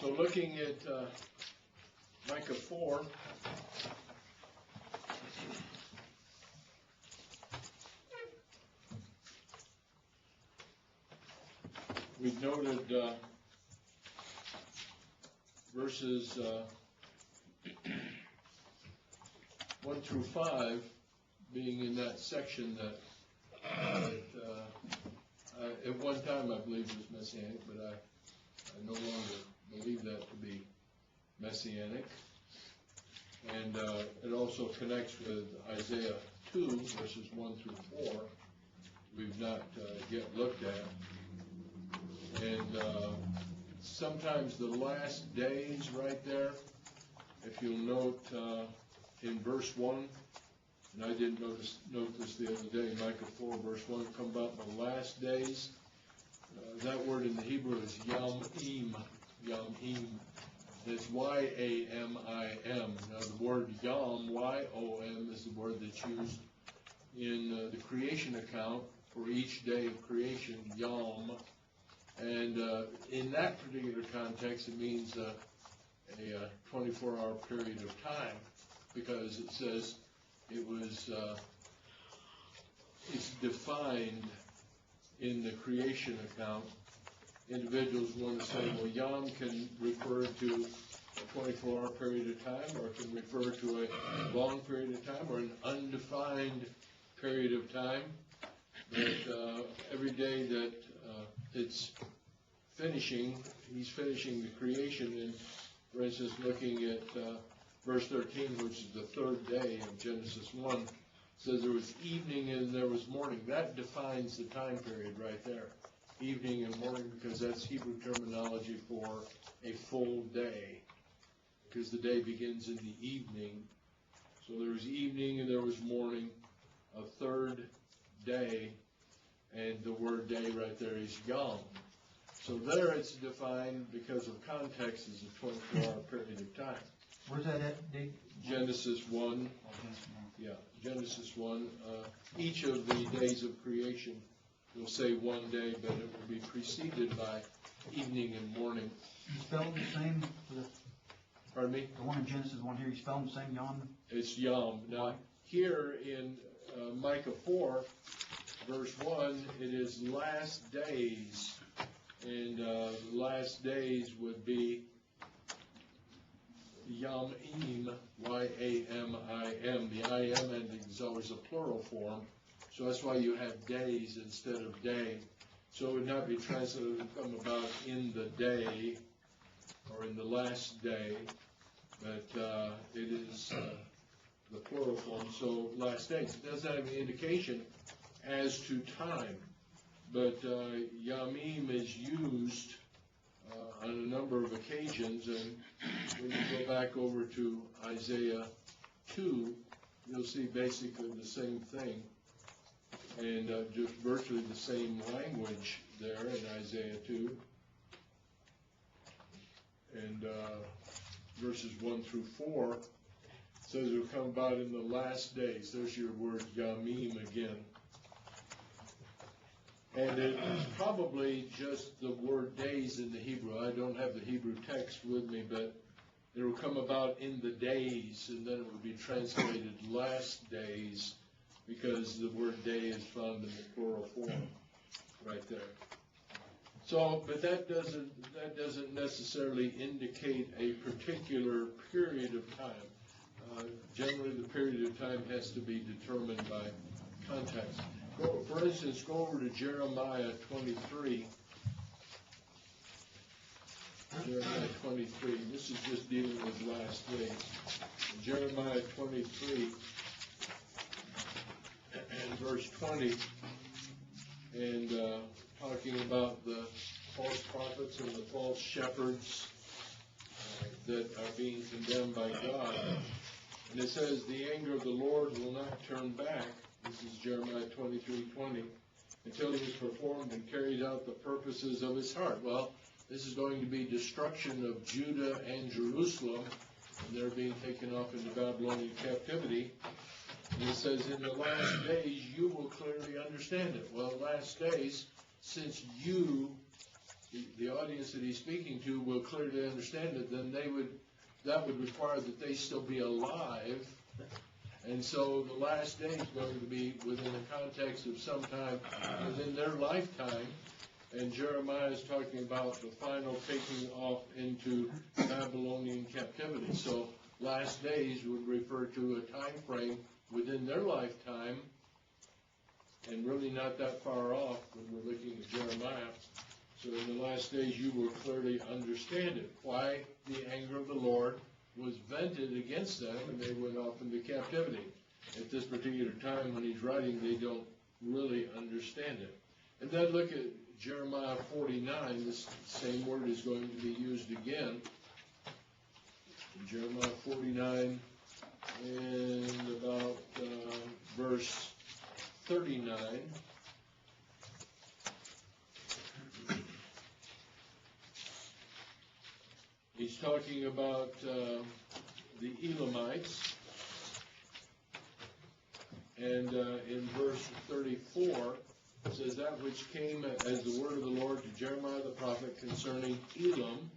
So looking at Micah 4, we've noted verses 1 through 5 being in that section that at one time I believed was Messianic, but I no longer believe that to be Messianic. And it also connects with Isaiah 2, verses 1 through 4, we've not yet looked at. And sometimes the last days right there, if you'll note in verse 1, and I didn't note this the other day, Micah 4, verse 1, come about the last days. That word in the Hebrew is yamim, yamim. It's Y-A-M-I-M. Now the word yom, Y-O-M, is the word that's used in the creation account for each day of creation, yom. And in that particular context, it means a 24-hour period of time, because it says it was, it's defined in the creation account. Individuals want to say, well, yom can refer to a 24-hour period of time, or it can refer to a long period of time, or an undefined period of time. But every day that it's finishing, he's finishing the creation. And for instance, looking at verse 13, which is the third day of Genesis 1, says there was evening and there was morning. That defines the time period right there. Evening and morning, because that's Hebrew terminology for a full day, because the day begins in the evening. So there was evening and there was morning, a third day, and the word day right there is yom. So there it's defined because of context as a 24-hour period of time. Where's that at, Dave? Genesis 1. Yeah, Genesis 1. Each of the days of creation will say one day, but it will be preceded by evening and morning. You spelled the same for the... Pardon me? The one in Genesis 1 here, you spelled the same, yom? It's yom. Now, here in Micah 4, verse 1, it is last days. And the last days would be Yamim, Y-A-M-I-M. The I-M ending is always a plural form, so that's why you have days instead of day. So it would not be translated to come about in the day or in the last day, but it is the plural form, so last days. It doesn't have any indication as to time, but Yamim is used on a number of occasions, and when you go back over to Isaiah 2, you'll see basically the same thing, and just virtually the same language there in Isaiah 2, and verses 1 through 4 says it will come about in the last days. There's your word Yamim again. And it's probably just the word days in the Hebrew. I don't have the Hebrew text with me, but it will come about in the days, and then it will be translated last days, because the word day is found in the plural form right there. So, but that doesn't necessarily indicate a particular period of time. Generally, the period of time has to be determined by context. For instance, go over to Jeremiah 23. Jeremiah 23. This is just dealing with last days. Jeremiah 23 and verse 20, and talking about the false prophets and the false shepherds that are being condemned by God. And it says, the anger of the Lord will not turn back. This is Jeremiah 23:20, until he has performed and carried out the purposes of his heart. Well, this is going to be destruction of Judah and Jerusalem, and they're being taken off into Babylonian captivity. And it says, in the last days you will clearly understand it. Well, last days, since you the audience that he's speaking to will clearly understand it, then that would require that they still be alive. And so the last day is going to be within the context of some time within their lifetime. And Jeremiah is talking about the final taking off into Babylonian captivity. So last days would refer to a time frame within their lifetime, and really not that far off when we're looking at Jeremiah. So in the last days you will clearly understand it, why the anger of the Lord was vented against them and they went off into captivity. At this particular time when he's writing, they don't really understand it. And then look at Jeremiah 49. This same word is going to be used again. In Jeremiah 49 and about verse 39. He's talking about the Elamites. And in verse 34, it says, that which came as the word of the Lord to Jeremiah the prophet concerning Elam,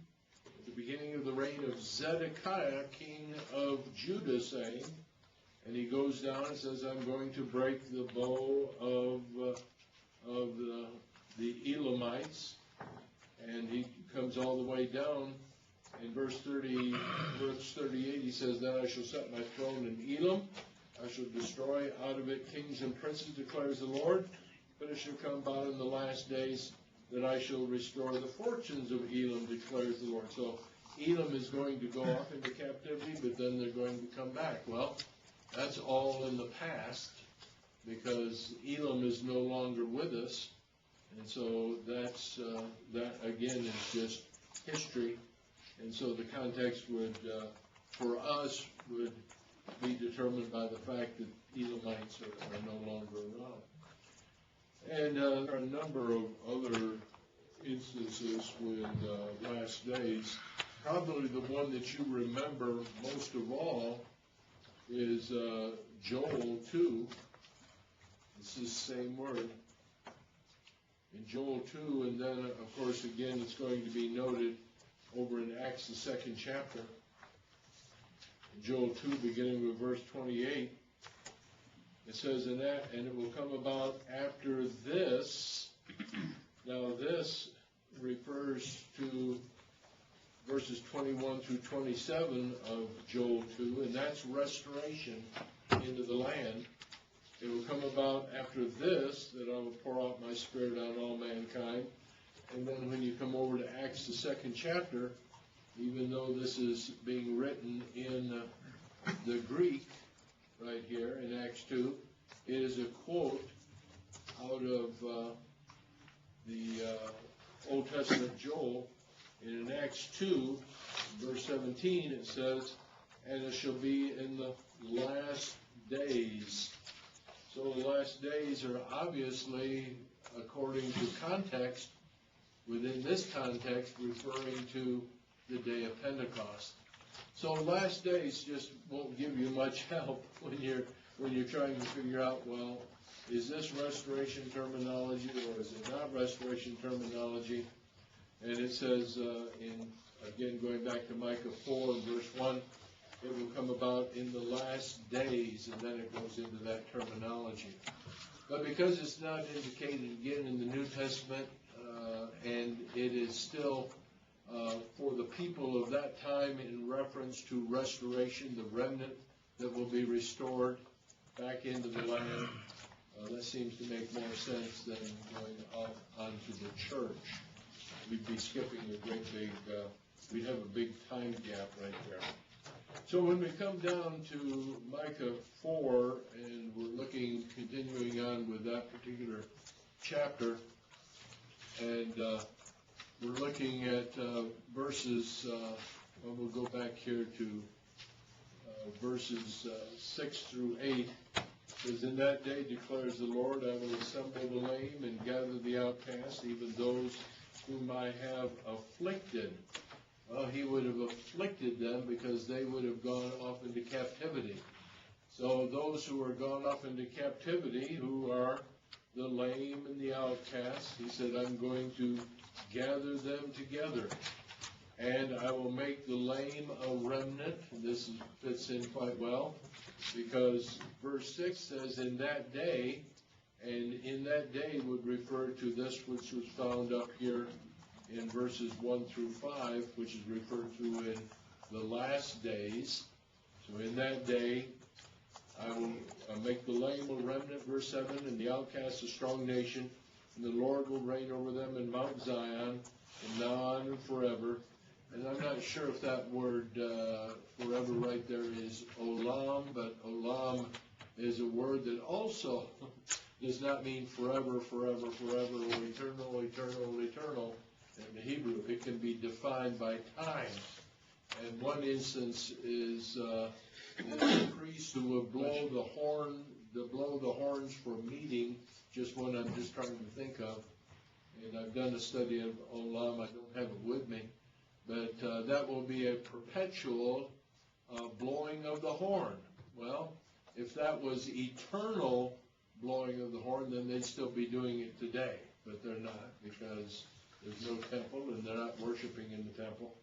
at the beginning of the reign of Zedekiah, king of Judah, saying, and he goes down and says, I'm going to break the bow of the Elamites. And he comes all the way down. In verse 38, he says, then I shall set my throne in Elam. I shall destroy out of it kings and princes, declares the Lord. But it shall come about in the last days that I shall restore the fortunes of Elam, declares the Lord. So Elam is going to go off into captivity, but then they're going to come back. Well, that's all in the past, because Elam is no longer with us. And so that's, that again is just history. And so the context would, for us, would be determined by the fact that Elamites are no longer around. And there are a number of other instances with last days. Probably the one that you remember most of all is Joel 2. This is the same word. In Joel 2, and then, of course, again, it's going to be noted over in Acts, the 2nd chapter. In Joel 2, beginning with verse 28, it says, and it will come about after this. Now, this refers to verses 21 through 27 of Joel 2, and that's restoration into the land. It will come about after this that I will pour out my spirit on all mankind. And then when you come over to Acts, the 2nd chapter, even though this is being written in the Greek right here in Acts 2, it is a quote out of the Old Testament Joel. And in Acts 2, verse 17, it says, and it shall be in the last days. So the last days are obviously, according to context, within this context, referring to the day of Pentecost. So last days just won't give you much help when you're trying to figure out, well, is this restoration terminology or is it not restoration terminology? And it says, again, going back to Micah 4, verse 1, it will come about in the last days, and then it goes into that terminology. But because it's not indicated again in the New Testament, and it is still for the people of that time in reference to restoration, the remnant that will be restored back into the land, that seems to make more sense than going off onto the church. We'd be skipping a great big, we'd have a big time gap right there. So when we come down to Micah 4, and we're continuing on with that particular chapter, and we're looking at verses, well, we'll go back here to verses 6 through 8. It says, in that day declares the Lord, I will assemble the lame and gather the outcast, even those whom I have afflicted. Well, he would have afflicted them because they would have gone off into captivity. So those who are gone off into captivity, who are the lame and the outcast, he said, I'm going to gather them together. And I will make the lame a remnant. This fits in quite well, because verse 6 says, in that day, and in that day would refer to this which was found up here in verses 1 through 5, which is referred to in the last days. So in that day, I will make the lame a remnant, verse 7, and the outcast a strong nation, and the Lord will reign over them in Mount Zion, from now on and forever. And I'm not sure if that word forever right there is olam, but olam is a word that also does not mean forever, forever, forever, or eternal, eternal, eternal. In the Hebrew, it can be defined by time. And one instance is the priest who will blow the horns for meeting, just one I'm just trying to think of. And I've done a study of olam, I don't have it with me. But that will be a perpetual blowing of the horn. Well, if that was eternal blowing of the horn, then they'd still be doing it today. But they're not, because there's no temple and they're not worshiping in the temple.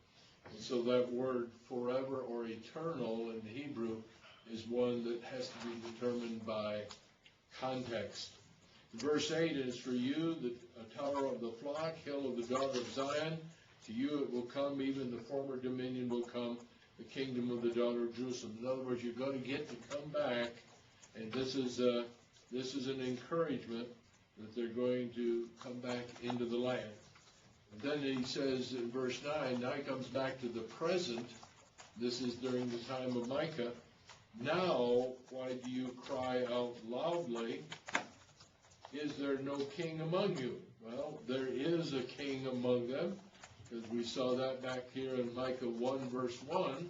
And so that word forever or eternal in the Hebrew is one that has to be determined by context. Verse 8 is, for you, the tower of the flock, hill of the daughter of Zion, to you it will come, even the former dominion will come, the kingdom of the daughter of Jerusalem. In other words, you're going to get to come back, and this is an encouragement that they're going to come back into the land. And then he says in verse 9, now he comes back to the present. This is during the time of Micah. Now, why do you cry out loudly? Is there no king among you? Well, there is a king among them, because we saw that back here in Micah 1, verse 1.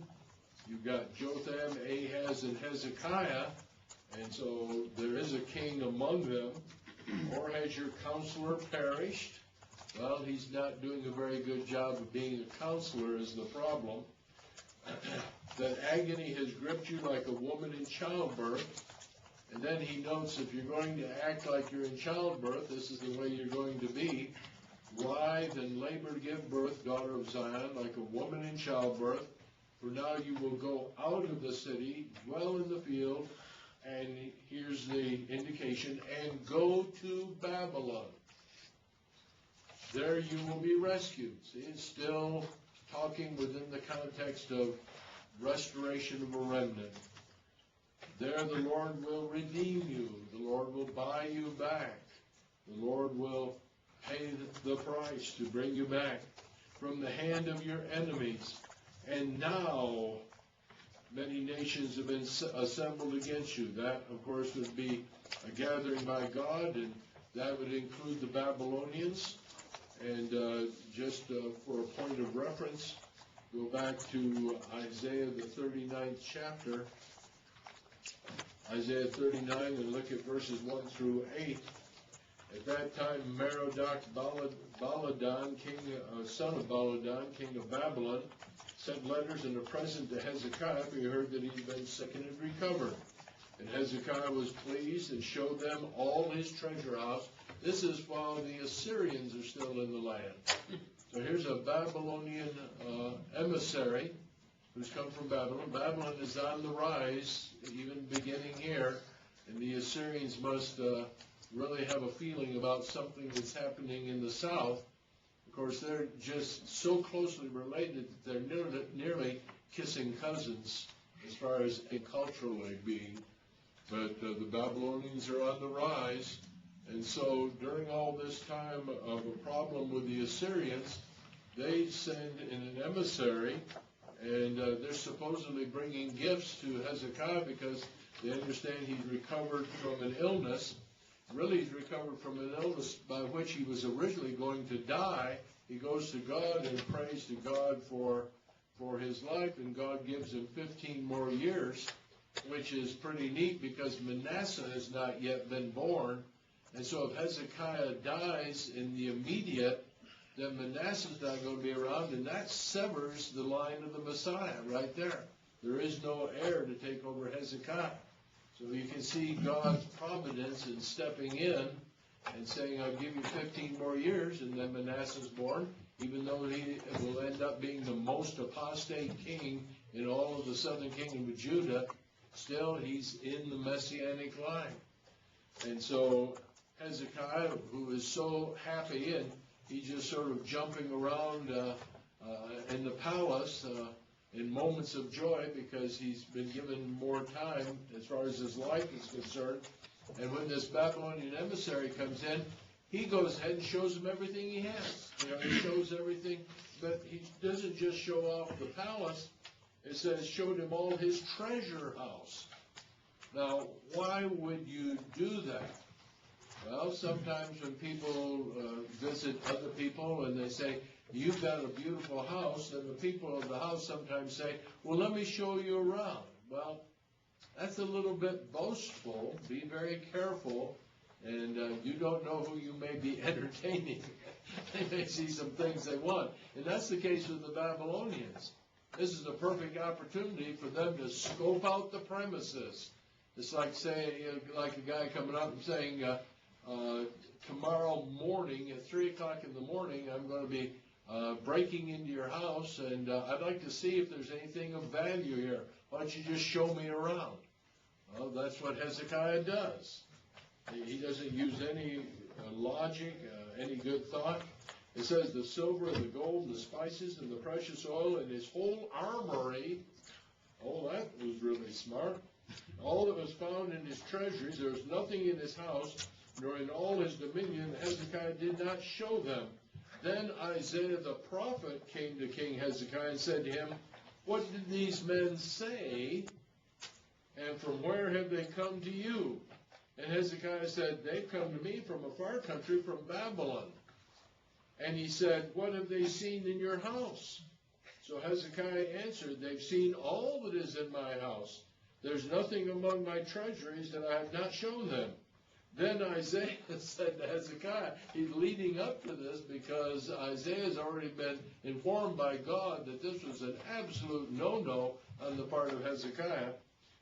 You've got Jotham, Ahaz, and Hezekiah, and so there is a king among them. Or has your counselor perished? Well, he's not doing a very good job of being a counselor is the problem. That agony has gripped you like a woman in childbirth. And then he notes, if you're going to act like you're in childbirth, this is the way you're going to be. Writhe and labor to give birth, daughter of Zion, like a woman in childbirth. For now you will go out of the city, dwell in the field, and here's the indication, and go to Babylon. There you will be rescued. See, it's still talking within the context of restoration of a remnant. There the Lord will redeem you. The Lord will buy you back. The Lord will pay the price to bring you back from the hand of your enemies. And now many nations have been assembled against you. That, of course, would be a gathering by God, and that would include the Babylonians. And just for a point of reference, go back to Isaiah the 39th chapter, Isaiah 39, and look at verses 1 through 8. At that time, Baladan, son of Baladan, king of Babylon, sent letters and a present to Hezekiah, for he heard that he'd been sick and had recovered. And Hezekiah was pleased and showed them all his treasure house. This is while the Assyrians are still in the land. So here's a Babylonian emissary who's come from Babylon. Babylon is on the rise, even beginning here, and the Assyrians must really have a feeling about something that's happening in the south. Of course, they're just so closely related that they're nearly kissing cousins as far as culturally being. But the Babylonians are on the rise. And so during all this time of a problem with the Assyrians, they send in an emissary, and they're supposedly bringing gifts to Hezekiah because they understand he's recovered from an illness. Really, he's recovered from an illness by which he was originally going to die. He goes to God and prays to God for his life, and God gives him 15 more years, which is pretty neat because Manasseh has not yet been born. And so if Hezekiah dies in the immediate, then Manasseh's not going to be around, and that severs the line of the Messiah right there. There is no heir to take over Hezekiah. So you can see God's providence in stepping in and saying, I'll give you 15 more years, and then Manasseh's born, even though he will end up being the most apostate king in all of the southern kingdom of Judah, still he's in the Messianic line. And so Hezekiah, who is so happy, and he's just sort of jumping around in the palace in moments of joy because he's been given more time as far as his life is concerned. And when this Babylonian emissary comes in, he goes ahead and shows him everything he has. He shows everything, but he doesn't just show off the palace. It says, showed him all his treasure house. Now, why would you do that? Well, sometimes when people visit other people and they say, you've got a beautiful house, and the people of the house sometimes say, well, let me show you around. Well, that's a little bit boastful. Be very careful, and you don't know who you may be entertaining. They may see some things they want. And that's the case with the Babylonians. This is a perfect opportunity for them to scope out the premises. It's like saying, like a guy coming up and saying, tomorrow morning at 3 o'clock in the morning, I'm going to be breaking into your house, and I'd like to see if there's anything of value here. Why don't you just show me around? Well, that's what Hezekiah does. He doesn't use any logic, any good thought. It says the silver and the gold and the spices and the precious oil and his whole armory. Oh, that was really smart. All that was found in his treasuries, there was nothing in his house, nor in all his dominion, Hezekiah did not show them. Then Isaiah the prophet came to King Hezekiah and said to him, what did these men say, and from where have they come to you? And Hezekiah said, they've come to me from a far country, from Babylon. And he said, what have they seen in your house? So Hezekiah answered, they've seen all that is in my house. There's nothing among my treasuries that I have not shown them. Then Isaiah said to Hezekiah, he's leading up to this because Isaiah has already been informed by God that this was an absolute no-no on the part of Hezekiah.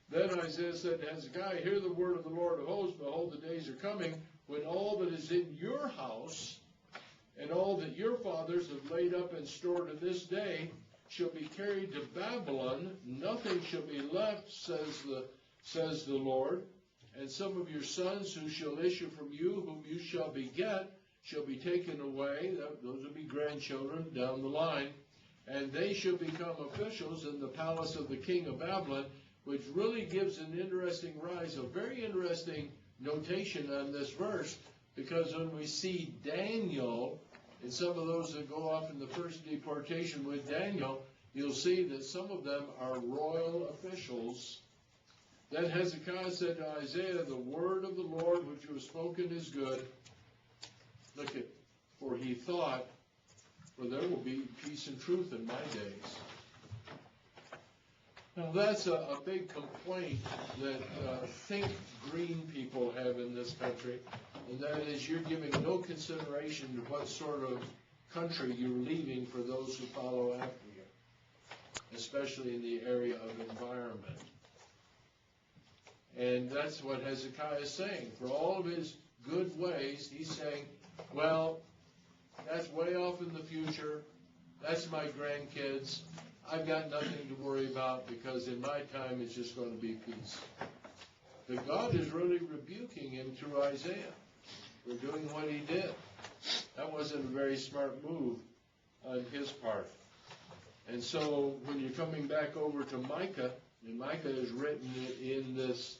Then Isaiah said to Hezekiah, hear the word of the Lord of hosts, behold, the days are coming when all that is in your house and all that your fathers have laid up and stored in this day shall be carried to Babylon. Nothing shall be left, says the Lord. And some of your sons who shall issue from you, whom you shall beget, shall be taken away. Those will be grandchildren down the line. And they shall become officials in the palace of the king of Babylon, which really gives an interesting rise, a very interesting notation on this verse, because when we see Daniel, and some of those that go off in the first deportation with Daniel, you'll see that some of them are royal officials. Then Hezekiah said to Isaiah, the word of the Lord which was spoken is good. Look at, for he thought, for there will be peace and truth in my days. Now that's a big complaint that think green people have in this country, and that is you're giving no consideration to what sort of country you're leaving for those who follow after you, especially in the area of environment. And that's what Hezekiah is saying. For all of his good ways, he's saying, well, that's way off in the future. That's my grandkids. I've got nothing to worry about because in my time it's just going to be peace. But God is really rebuking him through Isaiah for doing what he did. That wasn't a very smart move on his part. And so when you're coming back over to Micah, and Micah is written in this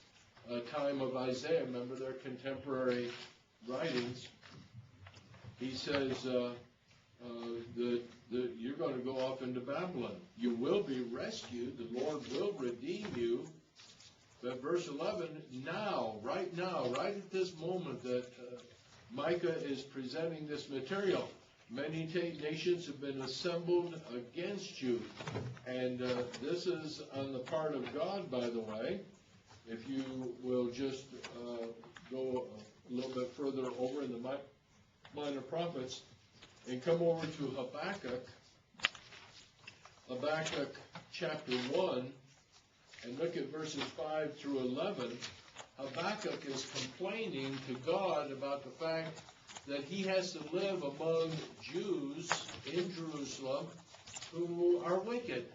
time of Isaiah, remember their contemporary writings, he says you're going to go off into Babylon. You will be rescued. The Lord will redeem you. But verse 11, now, right at this moment that Micah is presenting this material, many nations have been assembled against you. And this is on the part of God, by the way. If you will just go a little bit further over in the minor prophets and come over to Habakkuk chapter 1, and look at verses 5 through 11. Habakkuk is complaining to God about the fact that he has to live among Jews in Jerusalem who are wicked,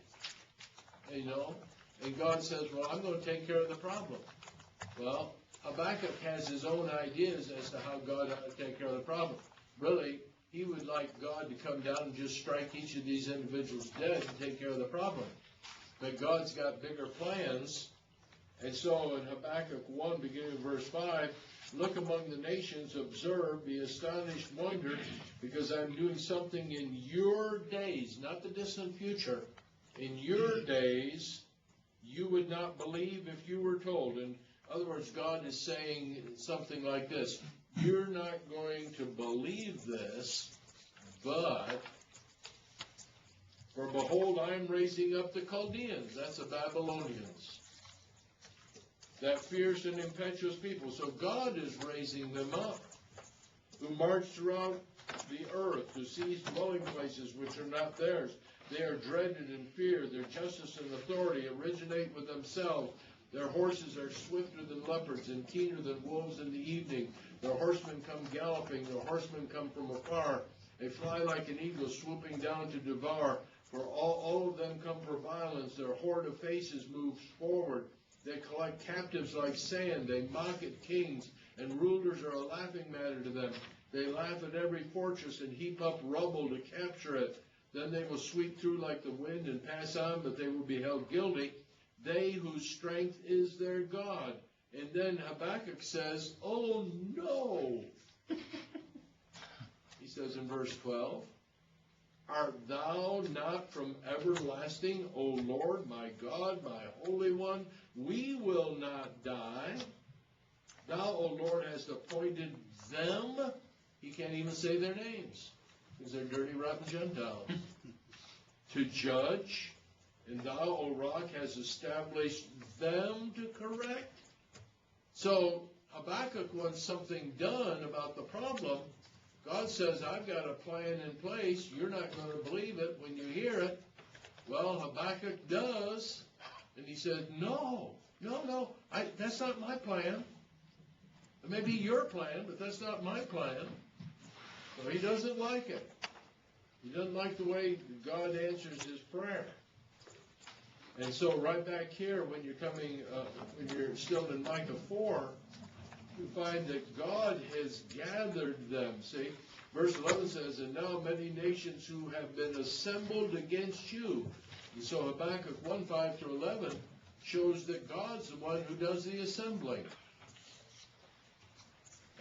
you know. And God says, well, I'm going to take care of the problem. Well, Habakkuk has his own ideas as to how God ought to take care of the problem. Really, he would like God to come down and just strike each of these individuals dead and take care of the problem. But God's got bigger plans. And so in Habakkuk 1, beginning of verse 5, look among the nations, observe, be astonished, wonder, because I'm doing something in your days, not the distant future. In your days, you would not believe if you were told. In other words, God is saying something like this. You're not going to believe this, but, for behold, I am raising up the Chaldeans, that's the Babylonians, that fierce and impetuous people. So God is raising them up, who march throughout the earth, who seize dwelling places which are not theirs. They are dreaded and feared. Their justice and authority originate with themselves. Their horses are swifter than leopards and keener than wolves in the evening. Their horsemen come galloping. Their horsemen come from afar. They fly like an eagle, swooping down to devour. For all of them come for violence. Their horde of faces moves forward. They collect captives like sand. They mock at kings, and rulers are a laughing matter to them. They laugh at every fortress and heap up rubble to capture it. Then they will sweep through like the wind and pass on, but they will be held guilty. They whose strength is their God. And then Habakkuk says, oh no. He says in verse 12, art thou not from everlasting, O Lord, my God, my Holy One? We will not die. Thou, O Lord, hast appointed them. He can't even say their names, because they're dirty, rotten Gentiles. To judge, and thou, O rock, hast established them to correct. So Habakkuk wants something done about the problem. God says, I've got a plan in place. You're not going to believe it when you hear it. Well, Habakkuk does. And he said, no, that's not my plan. It may be your plan, but that's not my plan. So he doesn't like it. He doesn't like the way God answers his prayer. And so right back here, when you're still in Micah 4, you find that God has gathered them. See, verse 11 says, and now many nations who have been assembled against you. And so Habakkuk 1, 5 through 11 shows that God's the one who does the assembling.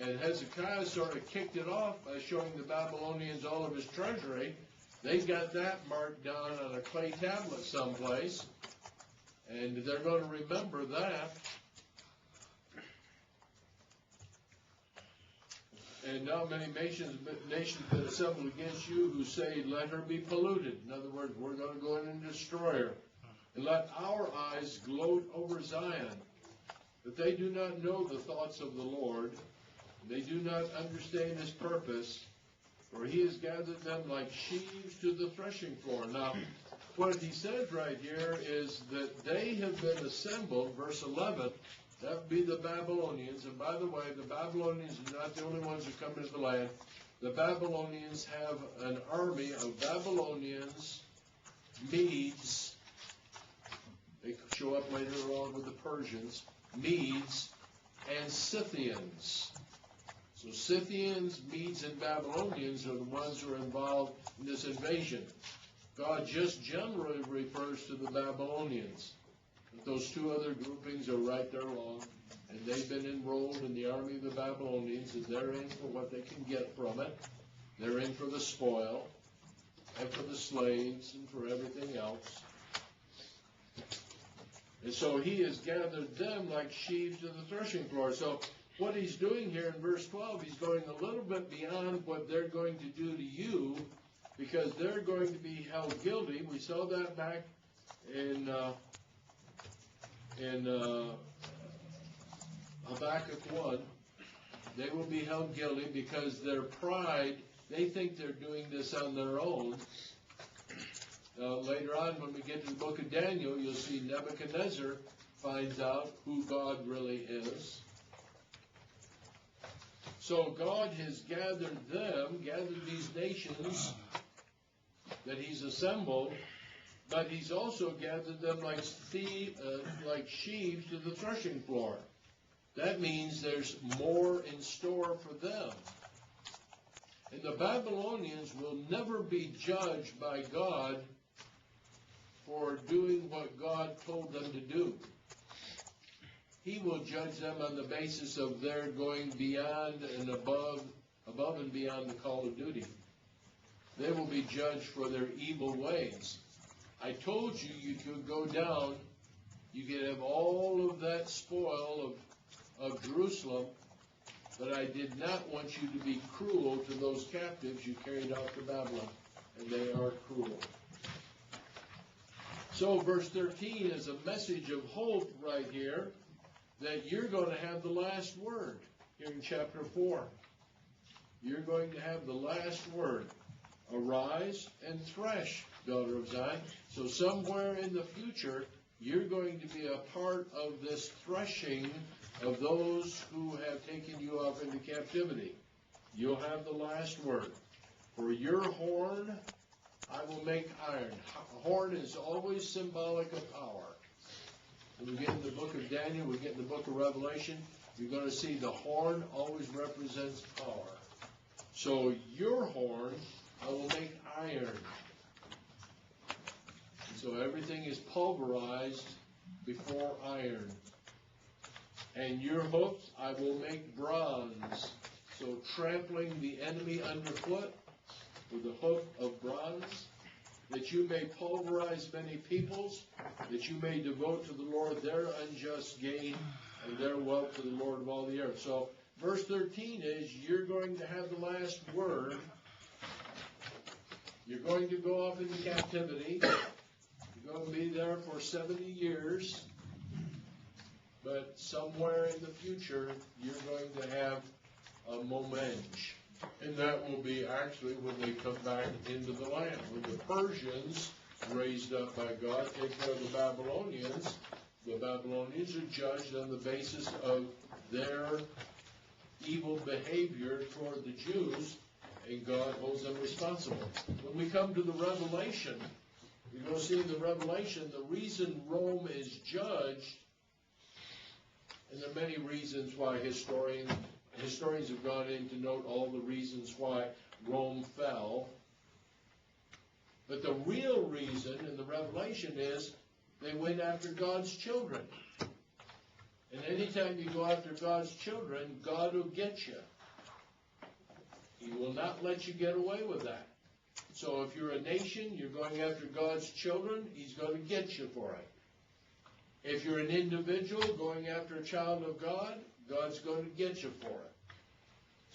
And Hezekiah sort of kicked it off by showing the Babylonians all of his treasury. They got that marked down on a clay tablet someplace. And they're going to remember that. And now many nations have been assembled against you who say, let her be polluted. In other words, we're going to go in and destroy her. And let our eyes gloat over Zion. But they do not know the thoughts of the Lord. They do not understand his purpose. For he has gathered them like sheaves to the threshing floor. Now, what he says right here is that they have been assembled, verse 11, that would be the Babylonians. And by the way, the Babylonians are not the only ones who come into the land. The Babylonians have an army of Babylonians, Medes. They show up later along with the Persians, Medes, and Scythians. So Scythians, Medes, and Babylonians are the ones who are involved in this invasion. God just generally refers to the Babylonians. But those two other groupings are right there along, and they've been enrolled in the army of the Babylonians, and they're in for what they can get from it. They're in for the spoil, and for the slaves, and for everything else. And so he has gathered them like sheaves to the threshing floor. So what he's doing here in verse 12, he's going a little bit beyond what they're going to do to you, because they're going to be held guilty. We saw that back in Habakkuk 1. They will be held guilty because their pride, they think they're doing this on their own. Later on, when we get to the book of Daniel, you'll see Nebuchadnezzar finds out who God really is. So God has gathered these nations that he's assembled, but he's also gathered them like sheaves to the threshing floor. That means there's more in store for them. And the Babylonians will never be judged by God for doing what God told them to do. He will judge them on the basis of their going beyond and above and beyond the call of duty. They will be judged for their evil ways. I told you you could go down, you could have all of that spoil of Jerusalem, but I did not want you to be cruel to those captives you carried out to Babylon, and they are cruel. So verse 13 is a message of hope right here, that you're going to have the last word here in chapter 4. You're going to have the last word. Arise and thresh, daughter of Zion. So somewhere in the future, you're going to be a part of this threshing of those who have taken you off into captivity. You'll have the last word. For your horn, I will make iron. Horn is always symbolic of power. When we get in the book of Daniel, we get in the book of Revelation, you're going to see the horn always represents power. So your horn, I will make iron. So everything is pulverized before iron. And your hoofs, I will make bronze. So trampling the enemy underfoot with the hoof of bronze, that you may pulverize many peoples, that you may devote to the Lord their unjust gain, and their wealth to the Lord of all the earth. So verse 13 is, you're going to have the last word. You're going to go off into captivity. You're going to be there for 70 years. But somewhere in the future, you're going to have a moment. And that will be actually when they come back into the land. When the Persians, raised up by God, take care of the Babylonians are judged on the basis of their evil behavior toward the Jews, and God holds them responsible. When we come to the Revelation, we're going to see in the Revelation the reason Rome is judged, and there are many reasons why historians have gone in to note all the reasons why Rome fell. But the real reason in the Revelation is they went after God's children. And anytime you go after God's children, God will get you. He will not let you get away with that. So if you're a nation, you're going after God's children, he's going to get you for it. If you're an individual going after a child of God, God's going to get you for it.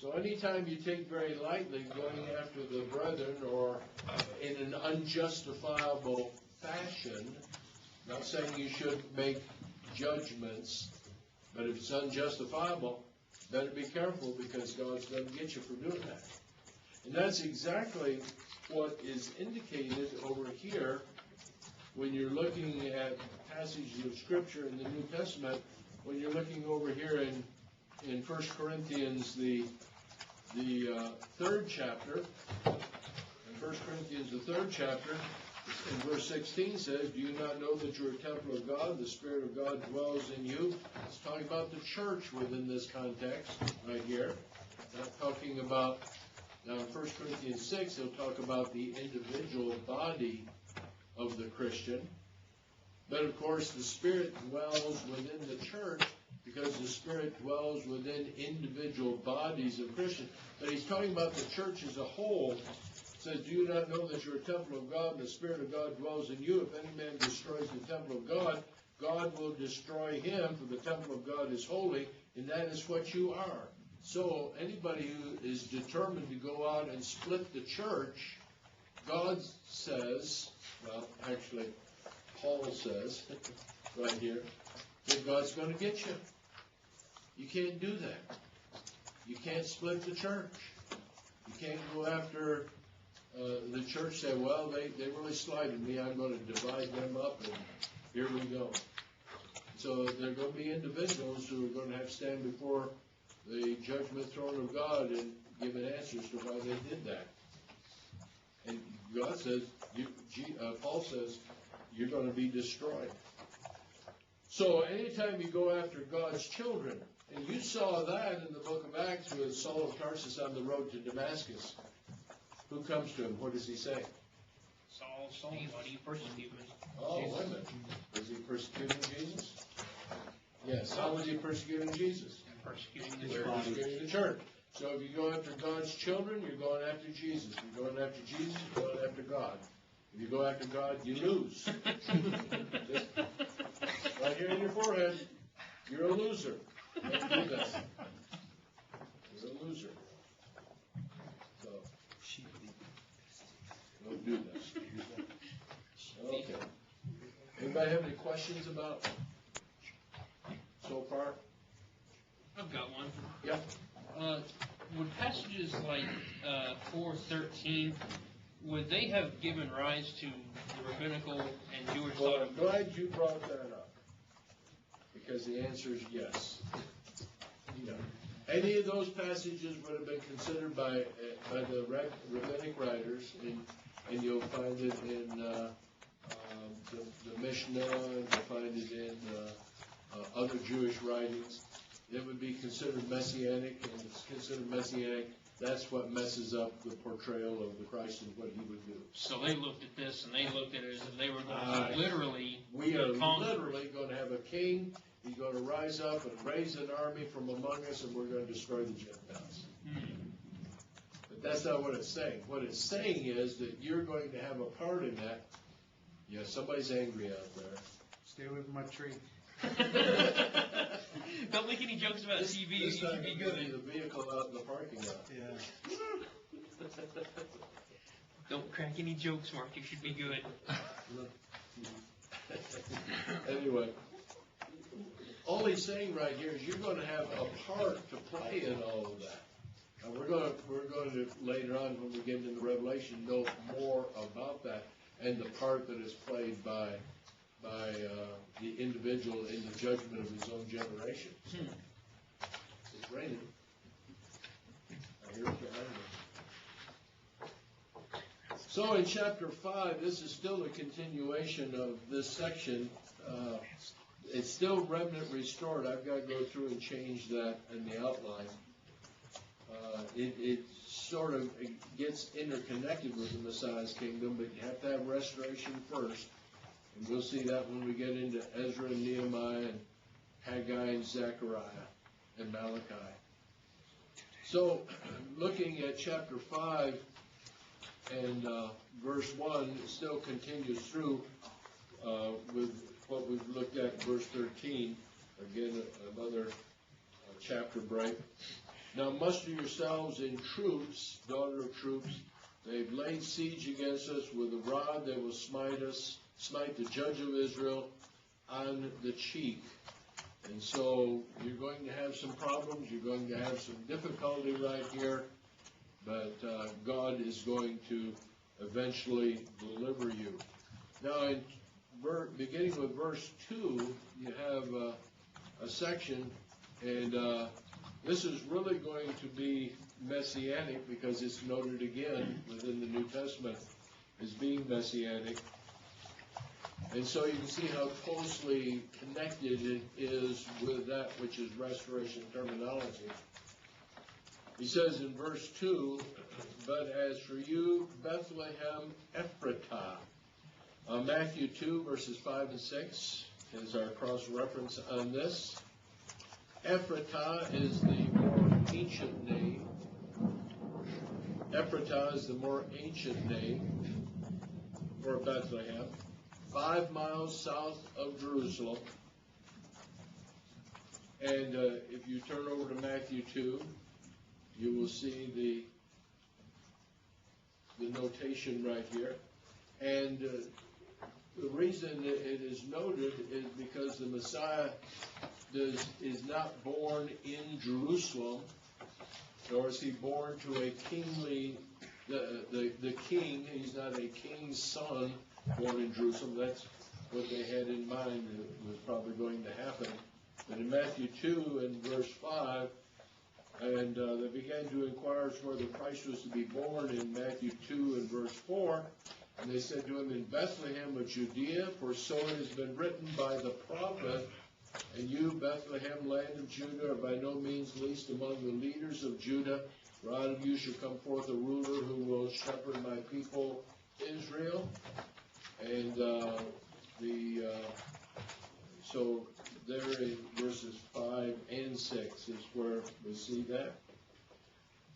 So anytime you take very lightly going after the brethren or in an unjustifiable fashion, not saying you shouldn't make judgments, but if it's unjustifiable, better be careful because God's going to get you for doing that. And that's exactly what is indicated over here when you're looking at passages of Scripture in the New Testament, when you're looking over here in 1 Corinthians, the third chapter, in 1 Corinthians, the third chapter, in verse 16 says, do you not know that you're a temple of God, the Spirit of God dwells in you? It's talking about the church within this context right here. Not talking about, now in 1 Corinthians 6, he'll talk about the individual body of the Christian. But of course, the Spirit dwells within the church because the Spirit dwells within individual bodies of Christians. But he's talking about the church as a whole. It says, do you not know that you're a temple of God and the Spirit of God dwells in you? If any man destroys the temple of God, God will destroy him, for the temple of God is holy, and that is what you are. So anybody who is determined to go out and split the church, God says, well, actually, Paul says right here, that God's going to get you. You can't do that. You can't split the church. You can't go after the church, say, well, they really slighted me. I'm going to divide them up, and here we go. So there are going to be individuals who are going to have to stand before the judgment throne of God and giving answers to why they did that. And God says, Paul says, you're going to be destroyed. So anytime you go after God's children, and you saw that in the book of Acts with Saul of Tarsus on the road to Damascus, who comes to him? What does he say? Saul, why do you persecute me? Oh, wait a minute. Was he persecuting Jesus? Yes. How was he persecuting Jesus? Persecuting the They're church. persecuting the church. So if you go after God's children, you're going after Jesus. If you're going after Jesus, you're going after God. If you go after God, you lose. Right here in your forehead, you're a loser. Don't do that. You're a loser. So, don't do that. Okay. Anybody have any questions about so far? I've got one. Yeah. Would passages like 4:13, would they have given rise to the rabbinical and Jewish Well, thought I'm of glad you brought that up, because the answer is yes. Yeah. Any of those passages would have been considered by the rabbinic writers, and you'll find it in the Mishnah, and you'll find it in other Jewish writings. It would be considered messianic, and it's considered messianic. That's what messes up the portrayal of the Christ and what he would do. So they looked at this and they looked at it as if they were going to literally We are conquer. literally going to have a king. He's going to rise up and raise an army from among us, and we're going to destroy the Gentiles. But that's not what it's saying. What it's saying is that you're going to have a part in that. Yeah, somebody's angry out there. Stay away from my tree. Don't make any jokes about TV. This You time should be you're good. the vehicle out in the parking lot. Yeah. Don't crack any jokes, Mark. You should be good. Anyway, all he's saying right here is you're going to have a part to play in all of that. And we're going to later on, when we get into Revelation, know more about that and the part that is played by the individual in the judgment of his own generation. It's raining. I hear it behind me. So in chapter 5, this is still a continuation of this section. It's still remnant restored. I've got to go through and change that in the outline. It sort of gets interconnected with the Messiah's kingdom, but you have to have restoration first. And we'll see that when we get into Ezra and Nehemiah and Haggai and Zechariah and Malachi. So, looking at chapter 5 and verse 1, it still continues through with what we've looked at in verse 13. Again, another chapter break. Now muster yourselves in troops, daughter of troops. They've laid siege against us. With a rod they will smite us, smite the judge of Israel on the cheek. And so you're going to have some problems. You're going to have some difficulty right here. But God is going to eventually deliver you. Now, beginning with verse 2, you have a section, and this is really going to be messianic because it's noted again within the New Testament as being messianic. And so you can see how closely connected it is with that which is restoration terminology. He says in verse 2, but as for you, Bethlehem Ephrathah. Matthew 2, verses 5 and 6 is our cross-reference on this. Ephrathah is the more ancient name. Ephrathah is the more ancient name for Bethlehem. 5 miles south of Jerusalem. And if you turn over to Matthew 2, you will see the notation right here. And the reason it is noted is because the Messiah is not born in Jerusalem, nor is he born to a kingly, the king, he's not a king's son born in Jerusalem. That's what they had in mind was probably going to happen. But in Matthew 2 and verse 5, And they began to inquire where the Christ was to be born in Matthew 2 and verse 4. And they said to him, in Bethlehem of Judea, for so it has been written by the prophet, and you, Bethlehem, land of Judah, are by no means least among the leaders of Judah, for out of you shall come forth a ruler who will shepherd my people Israel. And so there in verses 5 and 6 is where we see that.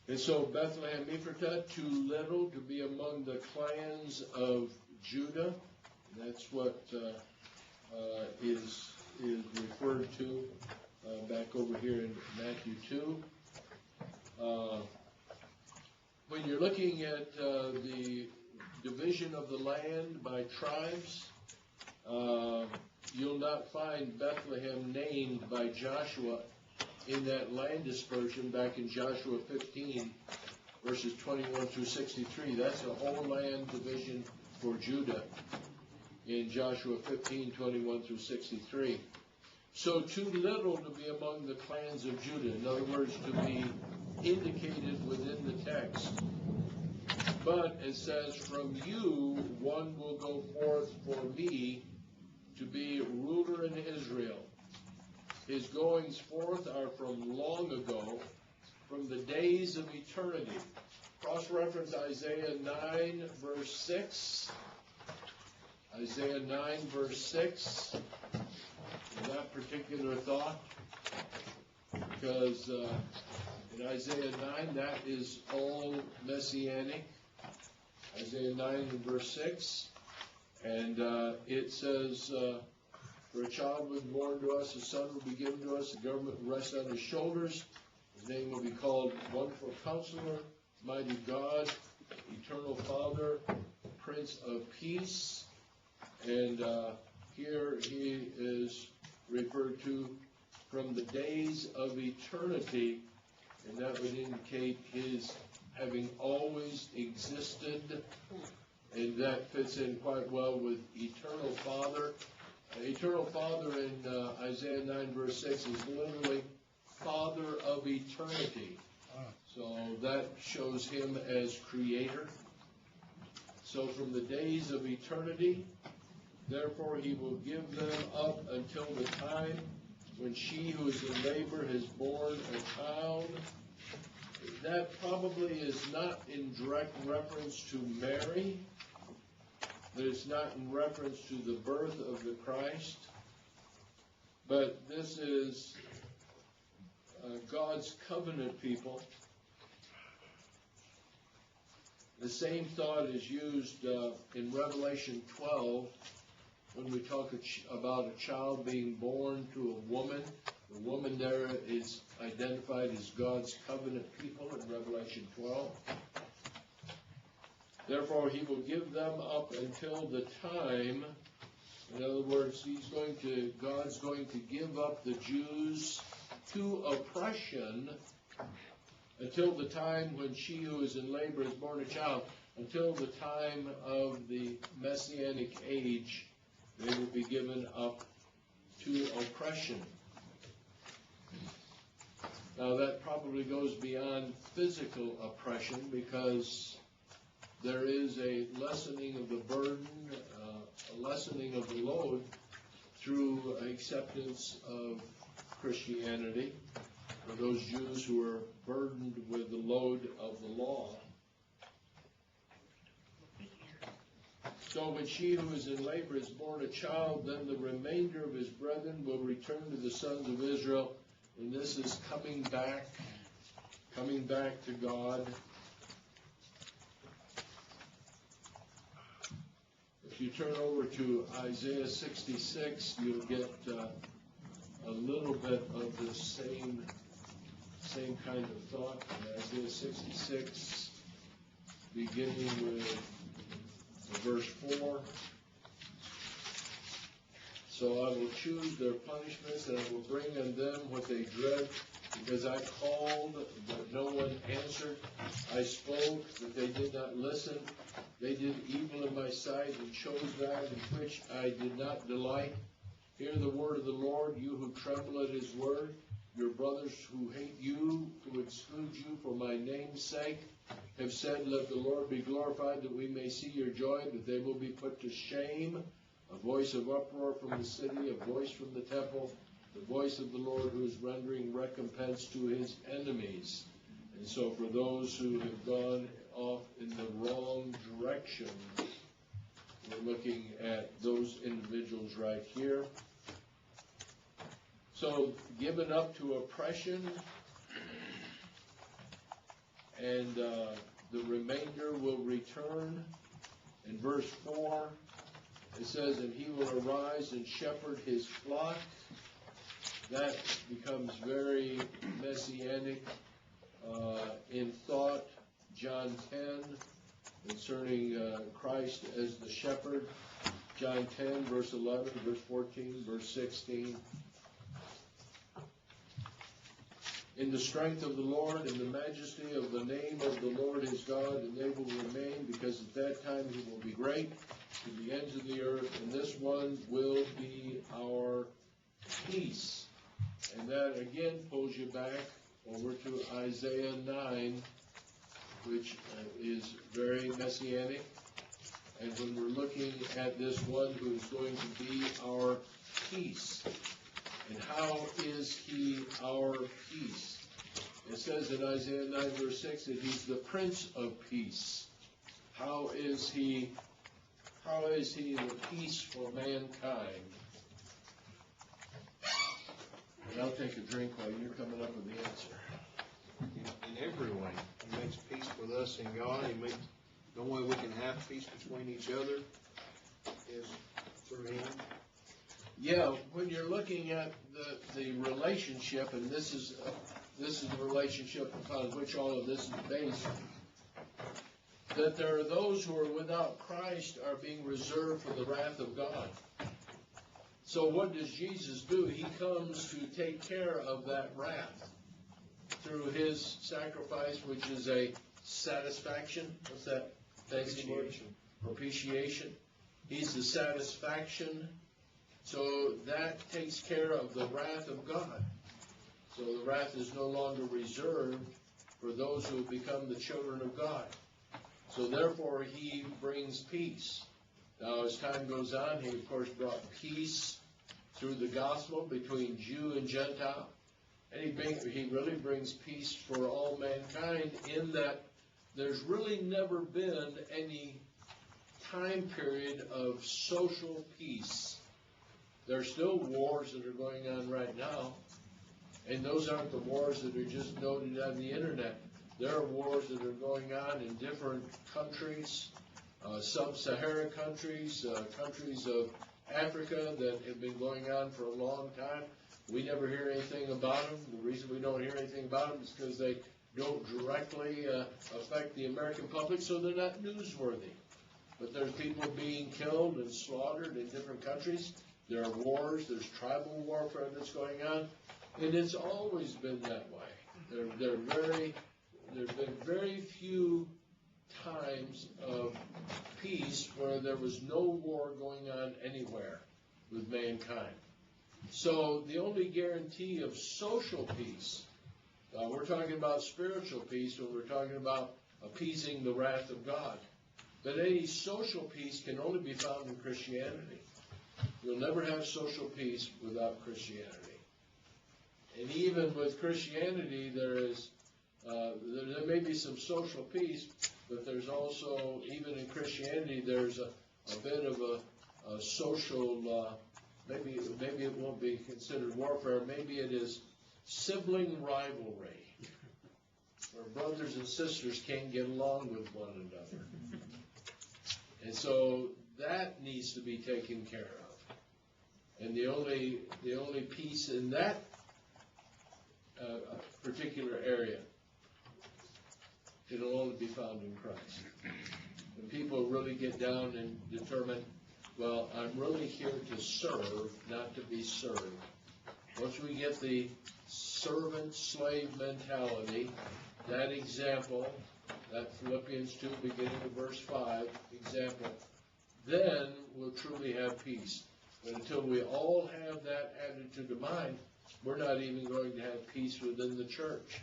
And so Bethlehem Ephrathah, too little to be among the clans of Judah. That's what is referred to back over here in Matthew 2. When you're looking at the division of the land by tribes, you'll not find Bethlehem named by Joshua in that land dispersion back in Joshua 15, verses 21 through 63. That's a whole land division for Judah in Joshua 15, 21 through 63. So too little to be among the clans of Judah. In other words, to be indicated within the text. But it says, from you one will go forth for me to be ruler in Israel. His goings forth are from long ago, from the days of eternity. Cross-reference Isaiah 9, verse 6. Isaiah 9, verse 6. That particular thought, because in Isaiah 9, that is all messianic. Isaiah 9 and verse 6. And it says, for a child was born to us, a son will be given to us, the government will rest on his shoulders. His name will be called Wonderful Counselor, Mighty God, Eternal Father, Prince of Peace. And here he is referred to from the days of eternity, and that would indicate his having always existed, and that fits in quite well with Eternal Father. Eternal Father in Isaiah 9 verse 6 is literally Father of eternity. So that shows him as creator. So from the days of eternity, therefore he will give them up until the time when she who is in labor has borne a child. That probably is not in direct reference to Mary. That it's not in reference to the birth of the Christ. But this is God's covenant people. The same thought is used in Revelation 12 when we talk about a child being born to a woman. The woman there is identified as God's covenant people in Revelation 12. Therefore, he will give them up until the time, in other words, God's going to give up the Jews to oppression until the time when she who is in labor is born a child, until the time of the Messianic age, they will be given up to oppression. Now that probably goes beyond physical oppression, because there is a lessening of the burden, a lessening of the load through acceptance of Christianity for those Jews who are burdened with the load of the law. So when she who is in labor is born a child, then the remainder of his brethren will return to the sons of Israel. And this is coming back to God. If you turn over to Isaiah 66, you'll get a little bit of the same kind of thought. In Isaiah 66, beginning with verse 4. So I will choose their punishments, and I will bring on them what they dread, because I called, but no one answered. I spoke, but they did not listen. They did evil in my sight and chose that in which I did not delight. Hear the word of the Lord, you who tremble at his word. your brothers who hate you, who exclude you for my name's sake, have said, let the Lord be glorified, that we may see your joy, that they will be put to shame. A voice of uproar from the city, a voice from the temple, the voice of the Lord who is rendering recompense to his enemies. And so for those who have gone off in the wrong direction, we're looking at those individuals right here. So given up to oppression, and the remainder will return. In verse 4, it says, and he will arise and shepherd his flock. That becomes very messianic in thought. John 10, concerning Christ as the shepherd. John 10, verse 11, verse 14, verse 16. In the strength of the Lord, in the majesty of the name of the Lord his God, and they will remain, because at that time he will be great to the ends of the earth, and this one will be our peace. And that again pulls you back over to Isaiah 9, which is very messianic. And when we're looking at this one who is going to be our peace, and how is he our peace? It says in Isaiah 9 verse 6 that he's the Prince of Peace. How is he the peace for mankind? And I'll take a drink while you're coming up with the answer. In every way, he makes peace with us and God. The only way we can have peace between each other is through him. Yeah, when you're looking at the relationship, and this is the relationship upon which all of this is based, that there are those who are without Christ are being reserved for the wrath of God. So what does Jesus do? He comes to take care of that wrath through his sacrifice, which is a satisfaction. What's that fancy word? Propitiation. He's the satisfaction. So that takes care of the wrath of God. So the wrath is no longer reserved for those who have become the children of God. So therefore he brings peace. Now as time goes on, he of course brought peace through the gospel between Jew and Gentile. And he really brings peace for all mankind, in that there's really never been any time period of social peace. There are still wars that are going on right now, and those aren't the wars that are just noted on the internet. There are wars that are going on in different countries, sub-Saharan countries, countries of Africa that have been going on for a long time. We never hear anything about them. The reason we don't hear anything about them is because they don't directly affect the American public, so they're not newsworthy. But there's people being killed and slaughtered in different countries. There are wars, there's tribal warfare that's going on, and it's always been that way. There's been very few times of peace where there was no war going on anywhere with mankind. So the only guarantee of social peace, we're talking about spiritual peace when we're talking about appeasing the wrath of God. But any social peace can only be found in Christianity. You'll never have social peace without Christianity. And even with Christianity, there may be some social peace, but there's also, even in Christianity, there's a bit of a social, maybe it won't be considered warfare, maybe it is sibling rivalry, where brothers and sisters can't get along with one another. And so that needs to be taken care of. And the only peace in that particular area can only be found in Christ. When people really get down and determine, well, I'm really here to serve, not to be served. Once we get the servant-slave mentality, that example, that Philippians 2, beginning of verse 5 example, then we'll truly have peace. But until we all have that attitude of mind, We're not even going to have peace within the church.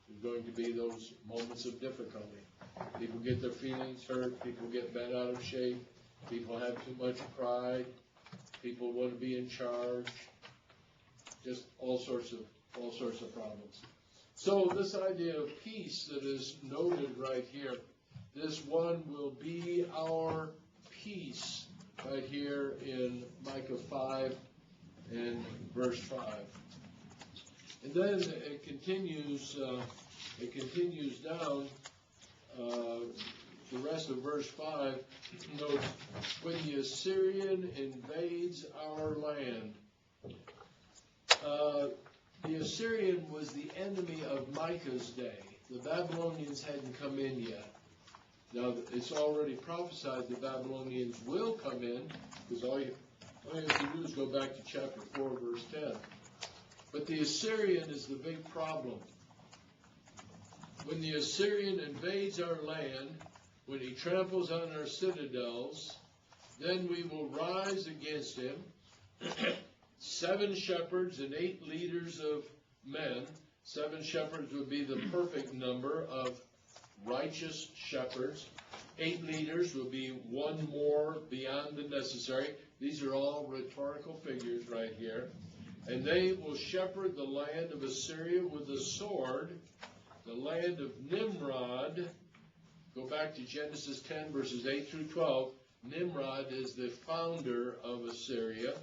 There's going to be those moments of difficulty. People get their feelings hurt. People get bent out of shape. People have too much pride. People want to be in charge. Just all sorts of problems. So this idea of peace that is noted right here, this one will be our peace right here in Micah 5 and verse 5. And then it continues down, the rest of verse 5 notes, when the Assyrian invades our land. The Assyrian was the enemy of Micah's day. The Babylonians hadn't come in yet. Now, it's already prophesied the Babylonians will come in, because all you have to do is go back to chapter 4, verse 10. But the Assyrian is the big problem. When the Assyrian invades our land, when he tramples on our citadels, then we will rise against him. 7 shepherds and 8 leaders of men. 7 shepherds would be the perfect number of righteous shepherds. 8 leaders will be one more beyond the necessary. These are all rhetorical figures right here. And they will shepherd the land of Assyria with the sword, the land of Nimrod. Go back to Genesis 10, verses 8 through 12. Nimrod is the founder of Assyria.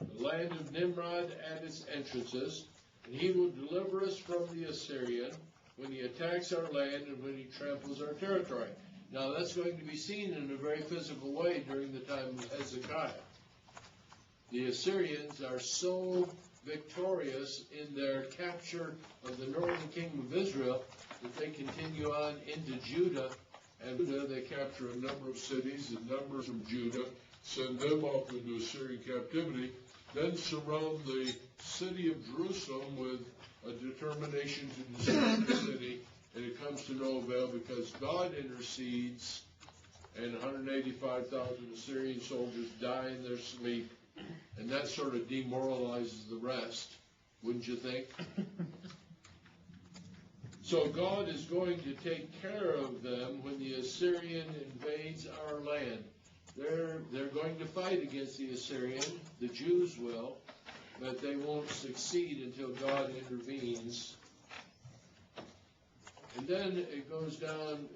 The land of Nimrod and its entrances. And he will deliver us from the Assyrian when he attacks our land and when he tramples our territory. Now, that's going to be seen in a very physical way during the time of Hezekiah. The Assyrians are so victorious in their capture of the northern kingdom of Israel that they continue on into Judah, and they capture a number of cities and numbers from Judah, send them off into Assyrian captivity, then surround the city of Jerusalem with a determination to destroy the city, and it comes to no avail because God intercedes, and 185,000 Assyrian soldiers die in their sleep, and that sort of demoralizes the rest, wouldn't you think? So God is going to take care of them when the Assyrian invades our land. They're going to fight against the Assyrian, the Jews will, but they won't succeed until God intervenes. And then it goes down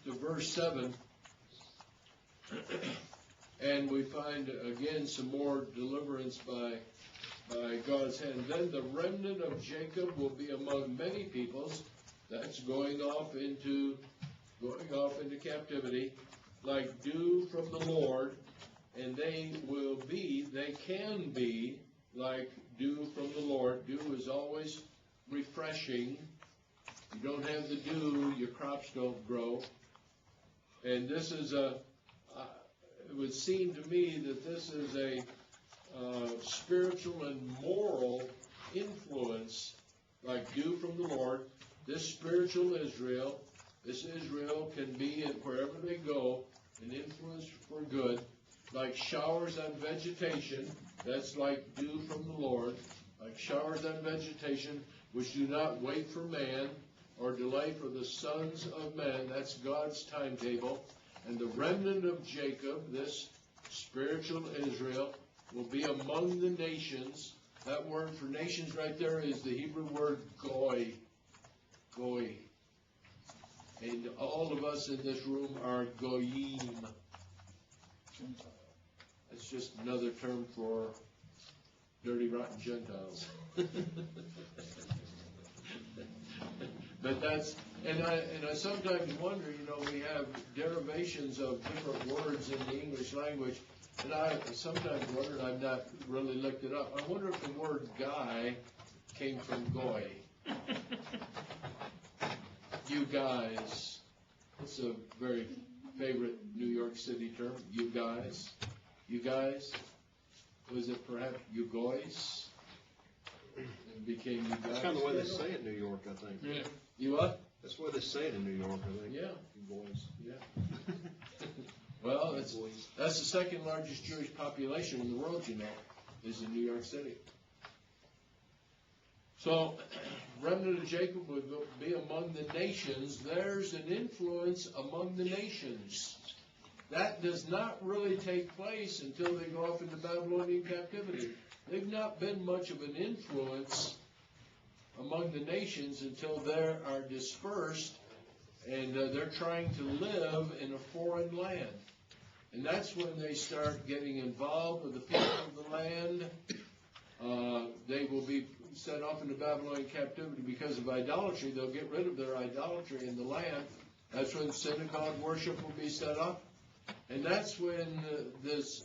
to verse 7, and we find again some more deliverance by God's hand. Then the remnant of Jacob will be among many peoples. That's going off into captivity, like dew from the Lord, and they can be like dew from the Lord. Dew is always refreshing. You don't have the dew, your crops don't grow. And this is it would seem to me that this is a spiritual and moral influence, like dew from the Lord. This spiritual Israel, this Israel can be, wherever they go, an influence for good, like showers on vegetation. That's like dew from the Lord, like showers on vegetation, which do not wait for man or delay for the sons of men. That's God's timetable. And the remnant of Jacob, this spiritual Israel, will be among the nations. That word for nations right there is the Hebrew word goy. Goy. And all of us in this room are goyim. That's just another term for dirty, rotten Gentiles. But that's, and I sometimes wonder, we have derivations of different words in the English language, and I sometimes wonder, I've not really looked it up, I wonder if the word guy came from goy. You guys. It's a very favorite New York City term, you guys. You guys. Was it perhaps you guys? It became you guys. That's kind of the way they say it in New York, I think. Yeah. You what? That's the way they say it in New York, I think. Yeah. You boys. Yeah. Well, that's the second largest Jewish population in the world, is in New York City. So, remnant of Jacob will be among the nations. There's an influence among the nations. That does not really take place until they go off into Babylonian captivity. They've not been much of an influence among the nations until they are dispersed and they're trying to live in a foreign land. And that's when they start getting involved with the people of the land. They will be set off into Babylonian captivity because of idolatry. They'll get rid of their idolatry in the land. That's when synagogue worship will be set up. And that's when this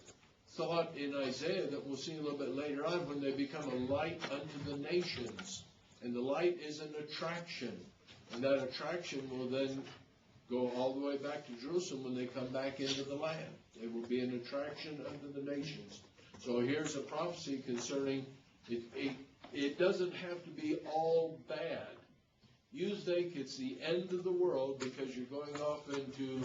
thought in Isaiah that we'll see a little bit later on, when they become a light unto the nations. And the light is an attraction. And that attraction will then go all the way back to Jerusalem when they come back into the land. It will be an attraction unto the nations. So here's a prophecy concerning it doesn't have to be all bad. You think it's the end of the world because you're going off into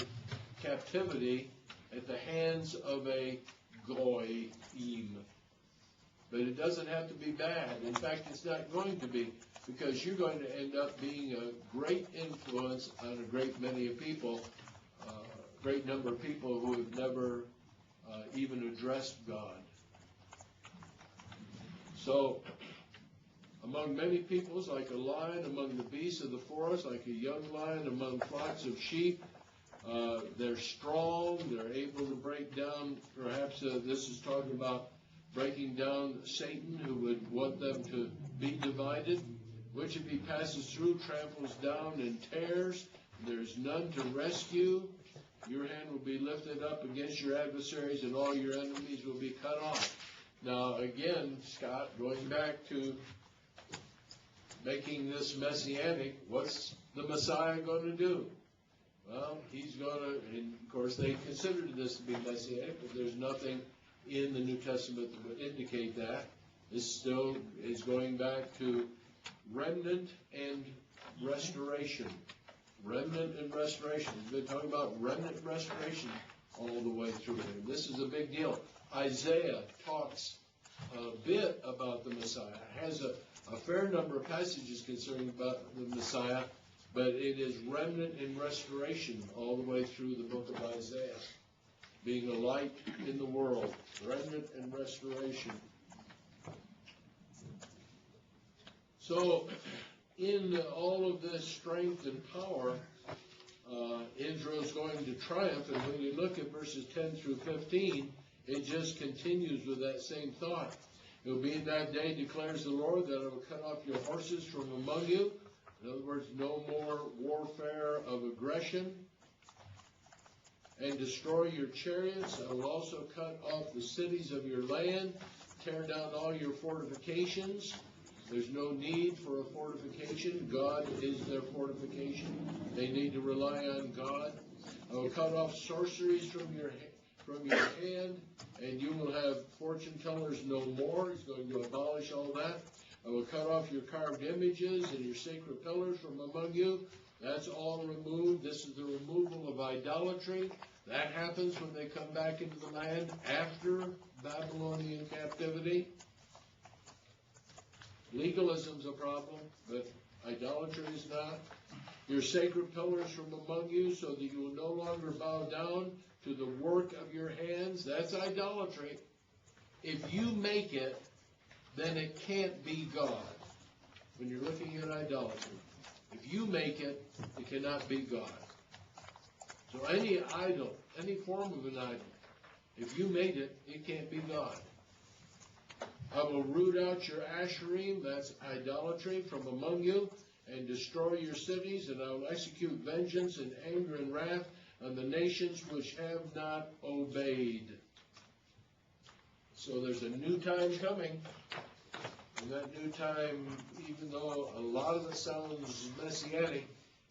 captivity at the hands of a goyim. But it doesn't have to be bad. In fact, it's not going to be, because you're going to end up being a great influence on a great many people, great number of people who have never even addressed God. So, among many peoples, like a lion among the beasts of the forest, like a young lion among flocks of sheep, they're strong, they're able to break down, perhaps this is talking about breaking down Satan, who would want them to be divided, which if he passes through, tramples down and tears. There's none to rescue. Your hand will be lifted up against your adversaries, and all your enemies will be cut off. Now, again, Scott, going back to making this messianic, what's the Messiah going to do? Well, he's going to, and of course, they considered this to be messianic, but there's nothing in the New Testament that would indicate that. This still is going back to remnant and restoration. Remnant and restoration. We've been talking about remnant and restoration all the way through here. This is a big deal. Isaiah talks a bit about the Messiah. It has a fair number of passages concerning about the Messiah, but it is remnant and restoration all the way through the book of Isaiah. Being a light in the world, remnant and restoration. So, in all of this strength and power, Israel's going to triumph, and when you look at verses 10 through 15, it just continues with that same thought. It will be in that day, declares the Lord, that I will cut off your horses from among you. In other words, no more warfare of aggression. And destroy your chariots. I will also cut off the cities of your land, tear down all your fortifications. There's no need for a fortification. God is their fortification. They need to rely on God. I will cut off sorceries from your hand, and you will have fortune tellers no more. He's going to abolish all that. I will cut off your carved images and your sacred pillars from among you. That's all removed. This is the removal of idolatry. That happens when they come back into the land after Babylonian captivity. Legalism's a problem, but idolatry is not. Your sacred pillars from among you, so that you will no longer bow down to the work of your hands. That's idolatry. If you make it, then it can't be God. When you're looking at idolatry, if you make it, it cannot be God. So any idol, any form of an idol, if you made it, it can't be God. I will root out your Asherim, that's idolatry, from among you, and destroy your cities, and I will execute vengeance and anger and wrath on the nations which have not obeyed. So there's a new time coming. And that new time, even though a lot of it sounds messianic,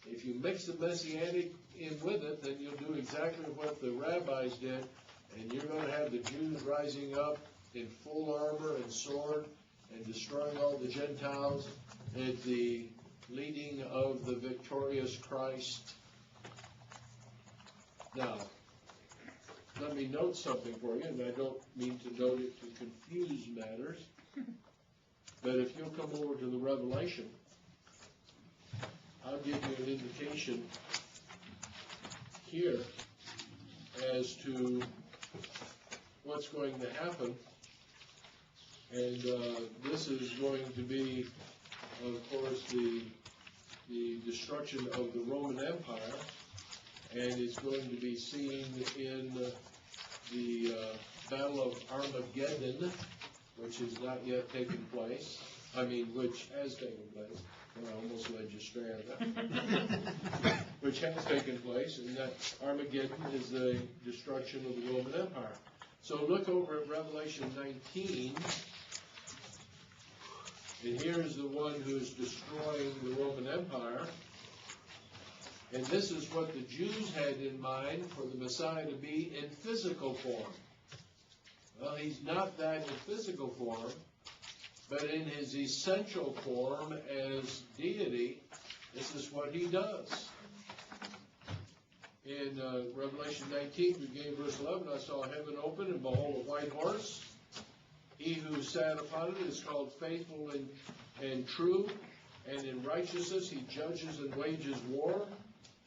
if you mix the messianic in with it, then you'll do exactly what the rabbis did, and you're going to have the Jews rising up in full armor and sword and destroying all the Gentiles at the leading of the victorious Christ. Now, let me note something for you, and I don't mean to note it to confuse matters. But if you'll come over to the Revelation, I'll give you an indication here as to what's going to happen. And this is going to be, of course, the destruction of the Roman Empire, and it's going to be seen in the Battle of Armageddon, which has not yet taken place. Which has taken place. I almost led you astray on that. Which has taken place, and that Armageddon is the destruction of the Roman Empire. So look over at Revelation 19, and here's the one who's destroying the Roman Empire. And this is what the Jews had in mind for the Messiah to be in physical form. Well, he's not that in physical form, but in his essential form as deity, this is what he does. In Revelation 19, beginning verse 11, I saw heaven open, and behold, a white horse. He who sat upon it is called Faithful and True, and in righteousness he judges and wages war.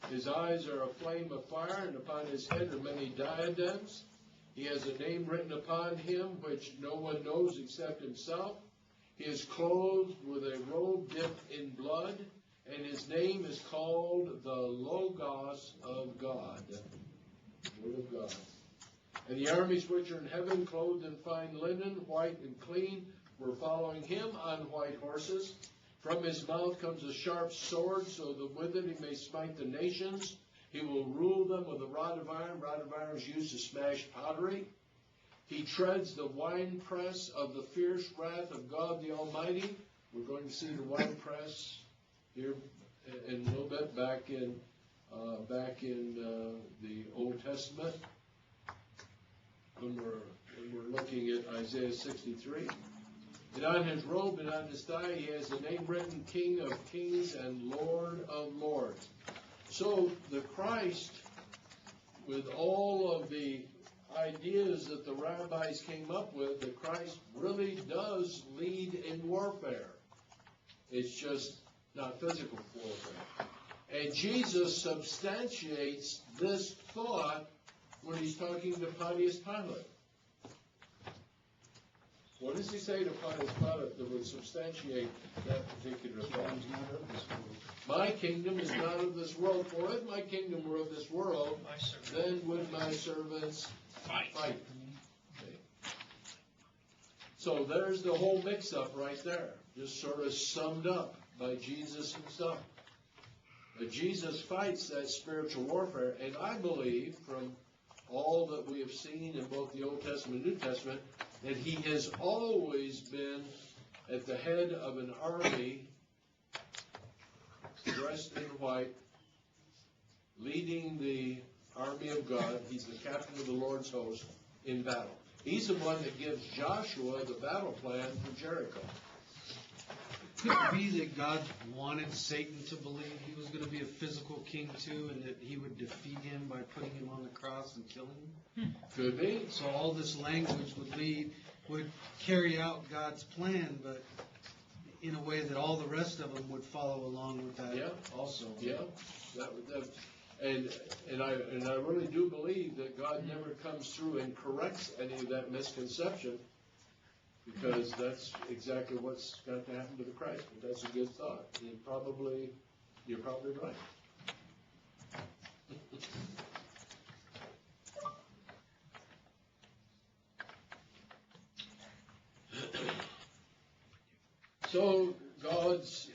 His eyes are a flame of fire, and upon his head are many diadems. He has a name written upon him which no one knows except himself. He is clothed with a robe dipped in blood, and his name is called the Logos of God, the Word of God. And the armies which are in heaven, clothed in fine linen, white and clean, were following him on white horses. From his mouth comes a sharp sword, so that with it he may smite the nations. He will rule them with a rod of iron. Rod of iron is used to smash pottery. He treads the winepress of the fierce wrath of God the Almighty. We're going to see the winepress here in a little bit, back in the Old Testament, when we're looking at Isaiah 63. And on his robe and on his thigh he has the name written, King of Kings and Lord of Lords. So the Christ, with all of the ideas that the rabbis came up with, the Christ really does lead in warfare. It's just not physical warfare. And Jesus substantiates this thought when he's talking to Pontius Pilate. What does he say to Pontius Pilate that would substantiate that particular thought? My kingdom is not of this world, for if my kingdom were of this world, then would my servants fight. Okay. So there's the whole mix-up right there, just sort of summed up by Jesus himself. But Jesus fights that spiritual warfare, and I believe from all that we have seen in both the Old Testament and New Testament, that he has always been at the head of an army dressed in white, leading the army of God. He's the captain of the Lord's host in battle. He's the one that gives Joshua the battle plan for Jericho. Could it be that God wanted Satan to believe he was going to be a physical king too, and that he would defeat him by putting him on the cross and killing him? Could be. So all this language would carry out God's plan, but in a way that all the rest of them would follow along with that also. Yeah, and I really do believe that God never comes through and corrects any of that misconception, because that's exactly what's got to happen to the Christ. But that's a good thought. You're probably right. So God's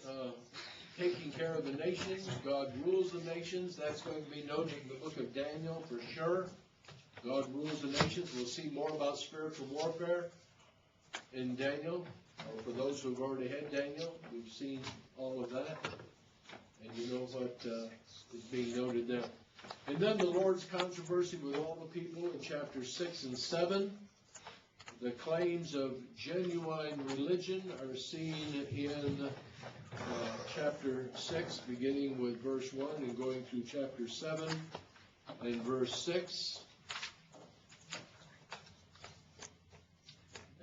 taking care of the nations. God rules the nations. That's going to be noted in the book of Daniel for sure. God rules the nations. We'll see more about spiritual warfare in Daniel. For those who have already had Daniel, we've seen all of that. And you know what is being noted there. And then the Lord's controversy with all the people in chapters 6 and 7. The claims of genuine religion are seen in chapter 6, beginning with verse 1 and going through chapter 7 and verse 6.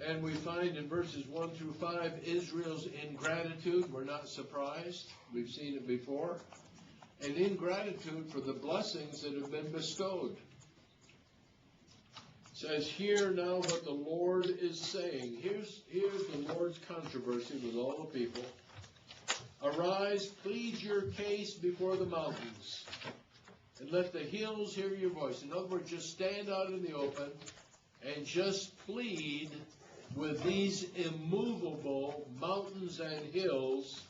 And we find in verses 1 through 5, Israel's ingratitude. We're not surprised. We've seen it before. And ingratitude for the blessings that have been bestowed. It says, hear now what the Lord is saying. Here's the Lord's controversy with all the people. Arise, plead your case before the mountains, and let the hills hear your voice. In other words, just stand out in the open and just plead with these immovable mountains and hills.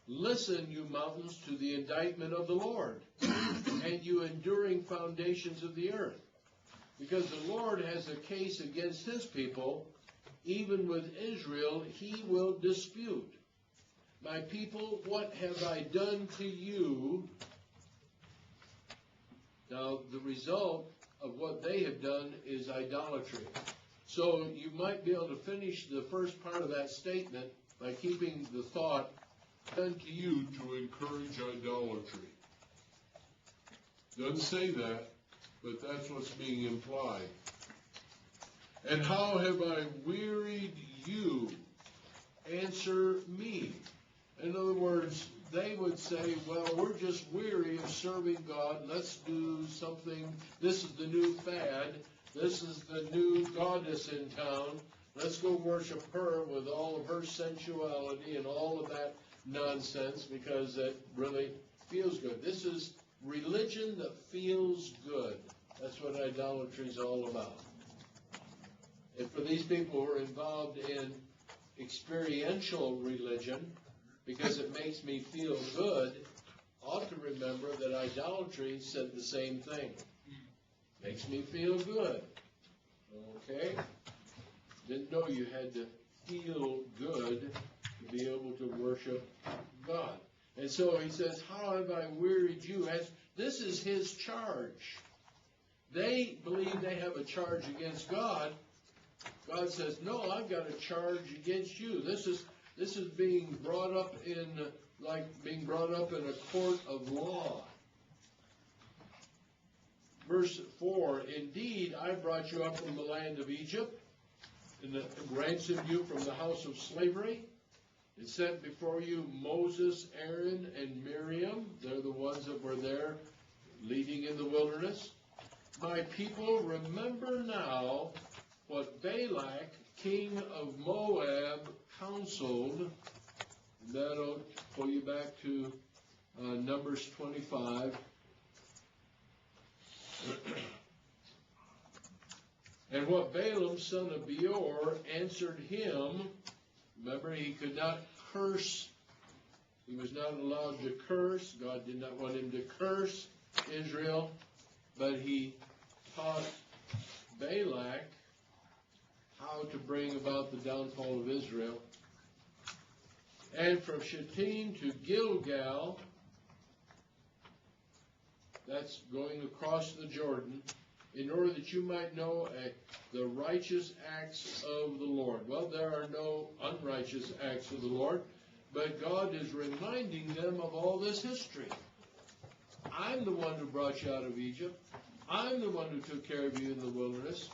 Listen, you mountains, to the indictment of the Lord, and you enduring foundations of the earth. Because the Lord has a case against his people. Even with Israel, he will dispute. My people, what have I done to you? Now, the result of what they have done is idolatry. So you might be able to finish the first part of that statement by keeping the thought, done to you to encourage idolatry. Doesn't say that, but that's what's being implied. And how have I wearied you? Answer me. In other words, they would say, well, we're just weary of serving God. Let's do something. This is the new fad. This is the new goddess in town. Let's go worship her with all of her sensuality and all of that nonsense because it really feels good. This is religion that feels good. That's what idolatry is all about. And for these people who are involved in experiential religion, because it makes me feel good, ought to remember that idolatry said the same thing. Makes me feel good. Okay? Didn't know you had to feel good to be able to worship God. And so he says, how have I wearied you? This is his charge. They believe they have a charge against God. God says, no, I've got a charge against you. This is being brought up in, like being brought up in a court of law. Verse 4, indeed, I brought you up from the land of Egypt, and ransomed you from the house of slavery, and sent before you Moses, Aaron, and Miriam. They're the ones that were there leading in the wilderness. My people, remember now what Balak, king of Moab, counseled. That'll pull you back to Numbers 25. And what Balaam, son of Beor, answered him. Remember, he could not curse. He was not allowed to curse. God did not want him to curse Israel. But he taught Balak how to bring about the downfall of Israel. And from Shittim to Gilgal, that's going across the Jordan, in order that you might know the righteous acts of the Lord. Well, there are no unrighteous acts of the Lord, but God is reminding them of all this history. I'm the one who brought you out of Egypt. I'm the one who took care of you in the wilderness.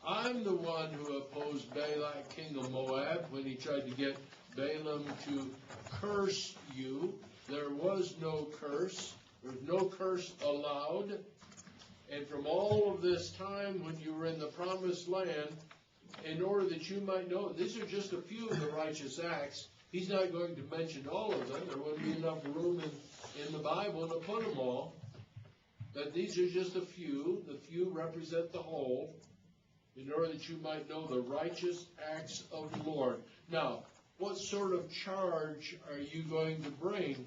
I'm the one who opposed Balak, king of Moab, when he tried to get Balaam to curse you. There was no curse. There was no curse allowed. And from all of this time when you were in the promised land, in order that you might know, these are just a few of the righteous acts. He's not going to mention all of them. There wouldn't be enough room in the Bible to put them all. But these are just a few. The few represent the whole, in order that you might know the righteous acts of the Lord. Now, what sort of charge are you going to bring?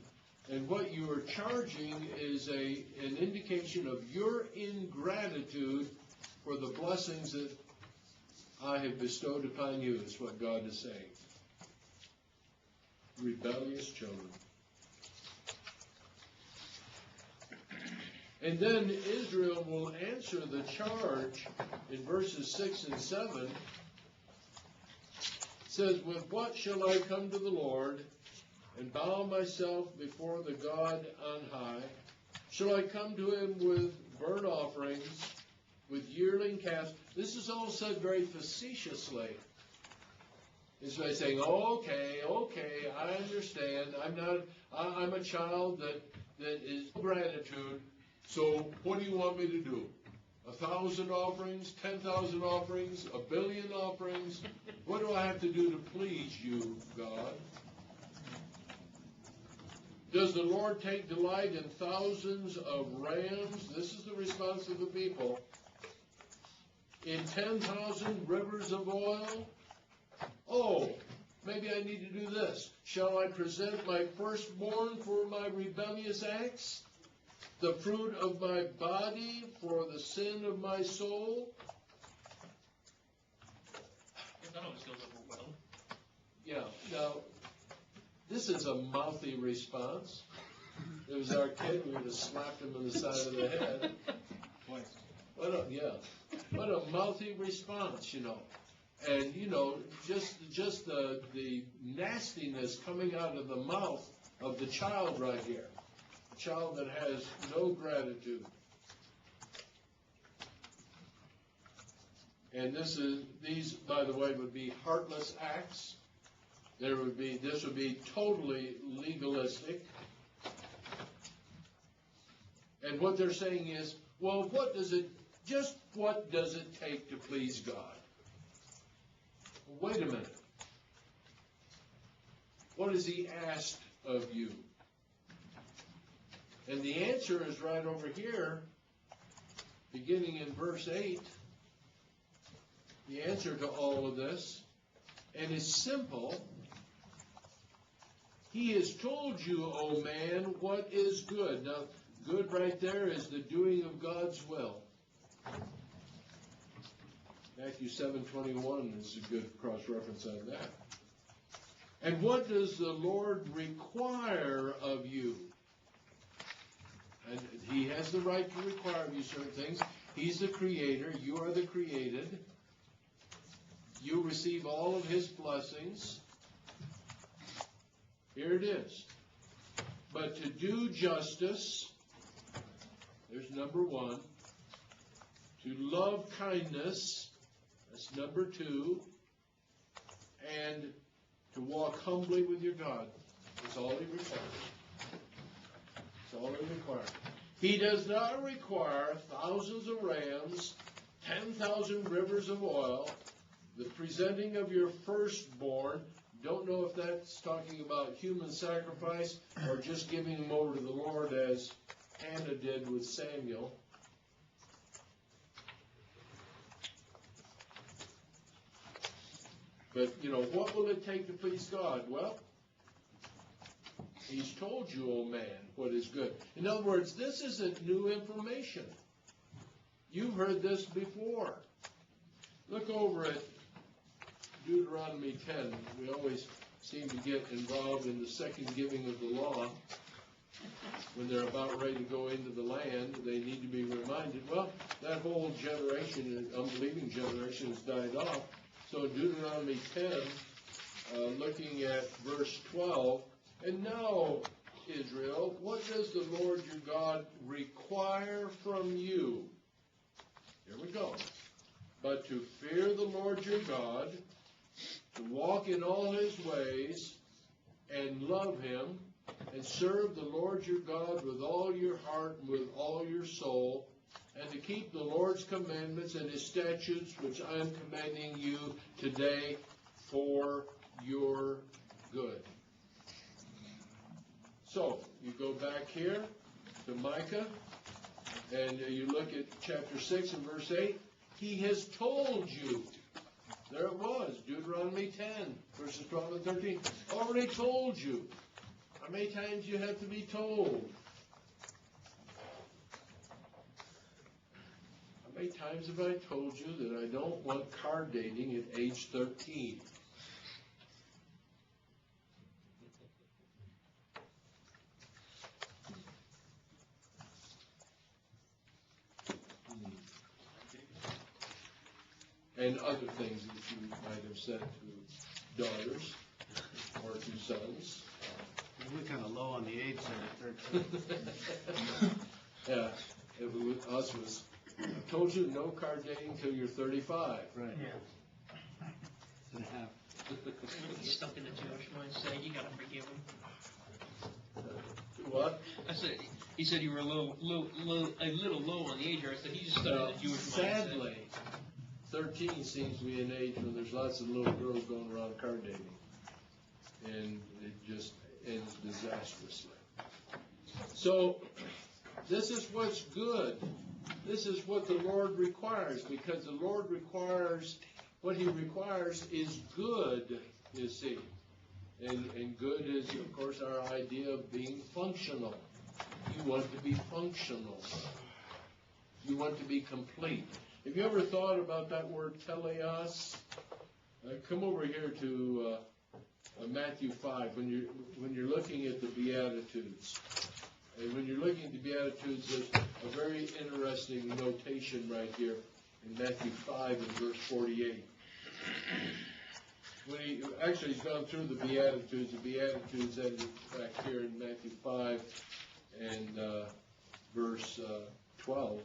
And what you are charging is an indication of your ingratitude for the blessings that I have bestowed upon you, is what God is saying. Rebellious children. And then Israel will answer the charge in verses 6 and 7. It says, with what shall I come to the Lord and bow myself before the God on high? Shall I come to him with burnt offerings with yearling calves. This is all said very facetiously. It's like saying, okay, I understand. I'm a child that is gratitude. So what do you want me to do? 1,000 offerings, 10,000 offerings, 1 billion offerings? What do I have to do to please you, God? Does the Lord take delight in thousands of rams? This is the response of the people. In 10,000 rivers of oil? Oh, maybe I need to do this. Shall I present my firstborn for my rebellious acts? The fruit of my body for the sin of my soul? That always goes over well. Yeah, now, this is a mouthy response. If it was our kid, we would have slapped him in the side of the head. What a mouthy response, you know. And, you know, just the nastiness coming out of the mouth of the child right here. A child that has no gratitude. And these, by the way, would be heartless acts. This would be totally legalistic. And what they're saying is, well, what does it take to please God? Wait a minute. What has he asked of you? And the answer is right over here, beginning in verse 8. The answer to all of this, and it's simple. He has told you, O man, what is good. Now, good right there is the doing of God's will. Matthew 7:21 is a good cross-reference on that. And what does the Lord require of you? And he has the right to require of you certain things. He's the creator. You are the created. You receive all of his blessings. Here it is. But to do justice, there's number one. To love kindness, that's number two. And to walk humbly with your God. That's all he requires. That's all he requires. He does not require thousands of rams, 10,000 rivers of oil, the presenting of your firstborn. Don't know if that's talking about human sacrifice or just giving him over to the Lord as Hannah did with Samuel. But, you know, what will it take to please God? Well, he's told you, O man, what is good. In other words, this isn't new information. You've heard this before. Look over at Deuteronomy 10. We always seem to get involved in the second giving of the law. When they're about ready to go into the land, they need to be reminded, well, that whole generation, unbelieving generation, has died off. So Deuteronomy 10, looking at verse 12, and now, Israel, what does the Lord your God require from you? Here we go. But to fear the Lord your God, to walk in all his ways, and love him, and serve the Lord your God with all your heart and with all your soul, and to keep the Lord's commandments and his statutes, which I am commanding you today for your good. So, you go back here to Micah, and you look at chapter 6 and verse 8. He has told you. There it was, Deuteronomy 10, verses 12 and 13. Already told you. How many times you have to be told? How many times have I told you that I don't want card dating at age 13? And other things that you might have said to daughters or to sons. We're kind of low on the age there at 13. Yeah, us was I told you no card dating until you're 35. Right. Yeah. And a half. He's stuck in the Jewish mindset. You gotta forgive him. What? I said, he said you were a little low on the age. I said he's just stuck in the Jewish mindset. Sadly, 13 seems to be an age when there's lots of little girls going around card dating. And it just ends disastrously. So, this is what's good. This is what the Lord requires, because the Lord requires, what He requires is good, you see. And good is, of course, our idea of being functional. You want to be functional. You want to be complete. Have you ever thought about that word teleos? Come over here to Matthew 5 when you're looking at the Beatitudes. And when you're looking at the Beatitudes, there's a very interesting notation right here in Matthew 5 and verse 48. When he's gone through the Beatitudes ended back here in Matthew 5 and verse 12.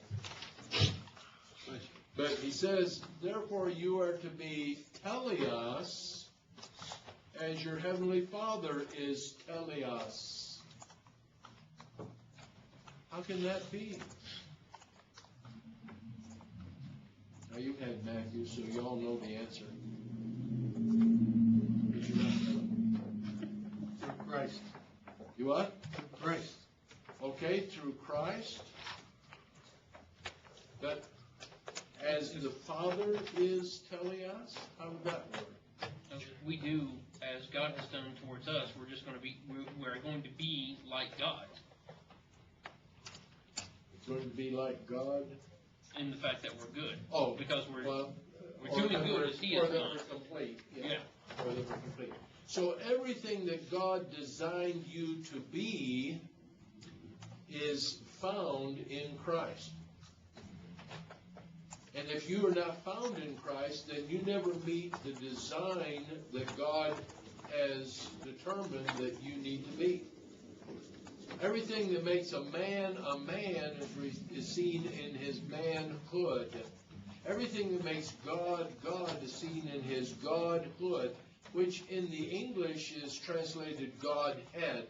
But he says, therefore you are to be teleos, as your heavenly Father is teleos. How can that be? Now you've had Matthew, so you all know the answer. Through Christ. You what? Through Christ. Okay, through Christ. But as the Father is teleos, how would that work? We do as God has done towards us. We're just going to be. We're going to be like God. It's going to be like God. In the fact that we're good. Oh, because we're or doing good as He or has that done. we're complete. Yeah. Or that we're complete. So everything that God designed you to be is found in Christ. And if you are not found in Christ, then you never meet the design that God has determined that you need to meet. Everything that makes a man is seen in his manhood. Everything that makes God is seen in His Godhood, which in the English is translated Godhead.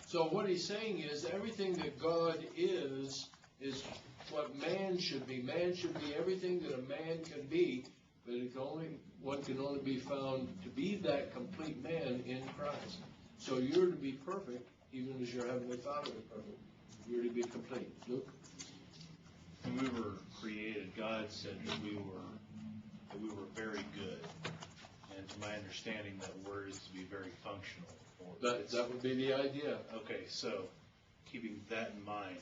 So what he's saying is everything that God is what man should be. Man should be everything that a man can be, but one can only be found to be that complete man in Christ. So you're to be perfect, even as your Heavenly Father is perfect. You're to be complete. Luke? When we were created, God said that we were very good. And to my understanding, that word is to be very functional. That would be the idea. Okay, so keeping that in mind,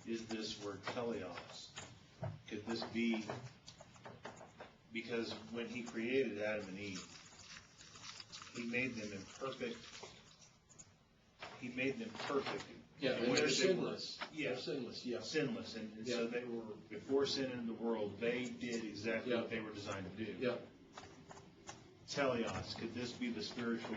is this word teleos? Could this be, because when He created Adam and Eve, He made them imperfect. He made them perfect. Yeah, and they're sinless. Yeah. They're sinless, yeah. Sinless, and Yeah. so they were, before sin entered the world, they did exactly Yeah. what they were designed to do. Yeah. Teleos, could this be the spiritual?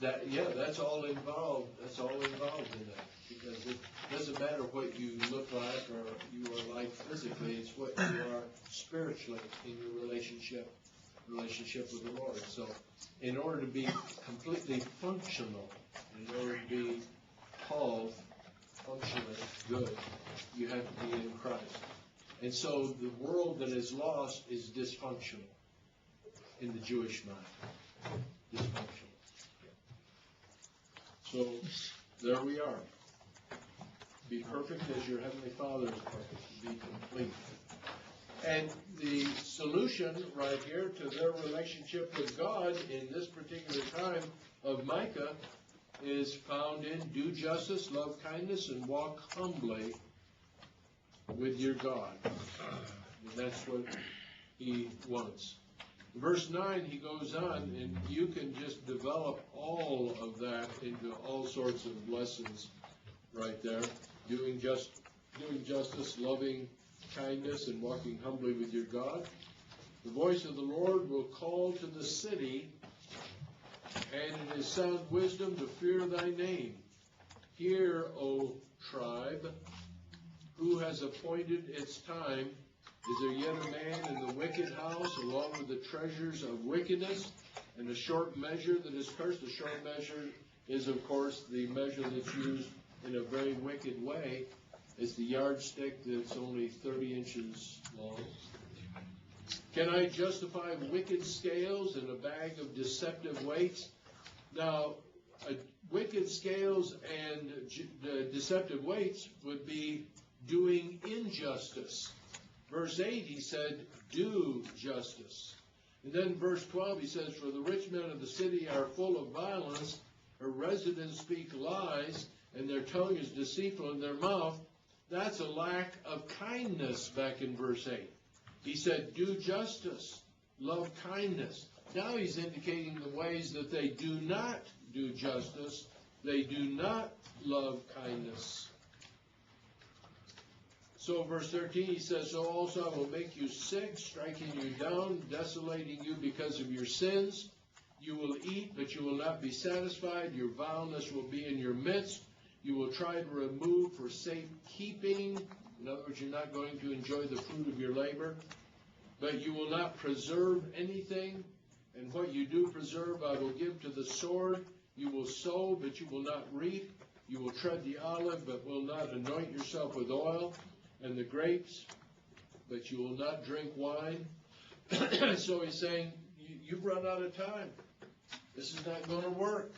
That's all involved. That's all involved in that, because it doesn't matter what you look like or you are like physically. It's what you are spiritually in your relationship with the Lord. So, in order to be completely functional, in order to be called functionally good, you have to be in Christ. And so, the world that is lost is dysfunctional in the Jewish mind. Dysfunctional. So, there we are. Be perfect as your Heavenly Father is perfect. Be complete. And the solution right here to their relationship with God in this particular time of Micah is found in do justice, love kindness, and walk humbly with your God. And that's what He wants. Verse 9, he goes on, and you can just develop all of that into all sorts of lessons right there. Doing justice, loving kindness, and walking humbly with your God. The voice of the Lord will call to the city, and it is sound wisdom to fear thy name. Hear, O tribe, who has appointed its time? Is there yet a man in the wicked house, along with the treasures of wickedness, and a short measure that is cursed? The short measure is, of course, the measure that's used in a very wicked way. It's the yardstick that's only 30 inches long. Can I justify wicked scales and a bag of deceptive weights? Now, wicked scales and deceptive weights would be doing injustice. Verse 8, he said, do justice. And then verse 12, he says, for the rich men of the city are full of violence, her residents speak lies, and their tongue is deceitful in their mouth. That's a lack of kindness back in verse 8. He said, do justice, love kindness. Now he's indicating the ways that they do not do justice, they do not love kindness. So verse 13, he says, so also I will make you sick, striking you down, desolating you because of your sins. You will eat, but you will not be satisfied. Your vileness will be in your midst. You will try to remove for safekeeping. In other words, you're not going to enjoy the fruit of your labor. But you will not preserve anything. And what you do preserve, I will give to the sword. You will sow, but you will not reap. You will tread the olive, but will not anoint yourself with oil, and the grapes, but you will not drink wine. So he's saying, you've run out of time. This is not going to work.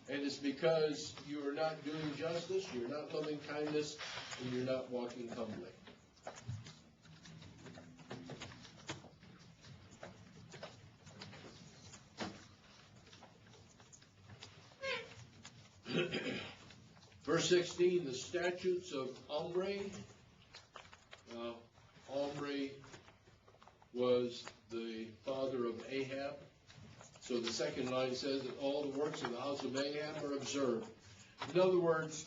And it's because you are not doing justice, you're not loving kindness, and you're not walking humbly. Verse 16, the statutes of Omri. Omri was the father of Ahab. So the second line says that all the works of the house of Ahab are observed. In other words,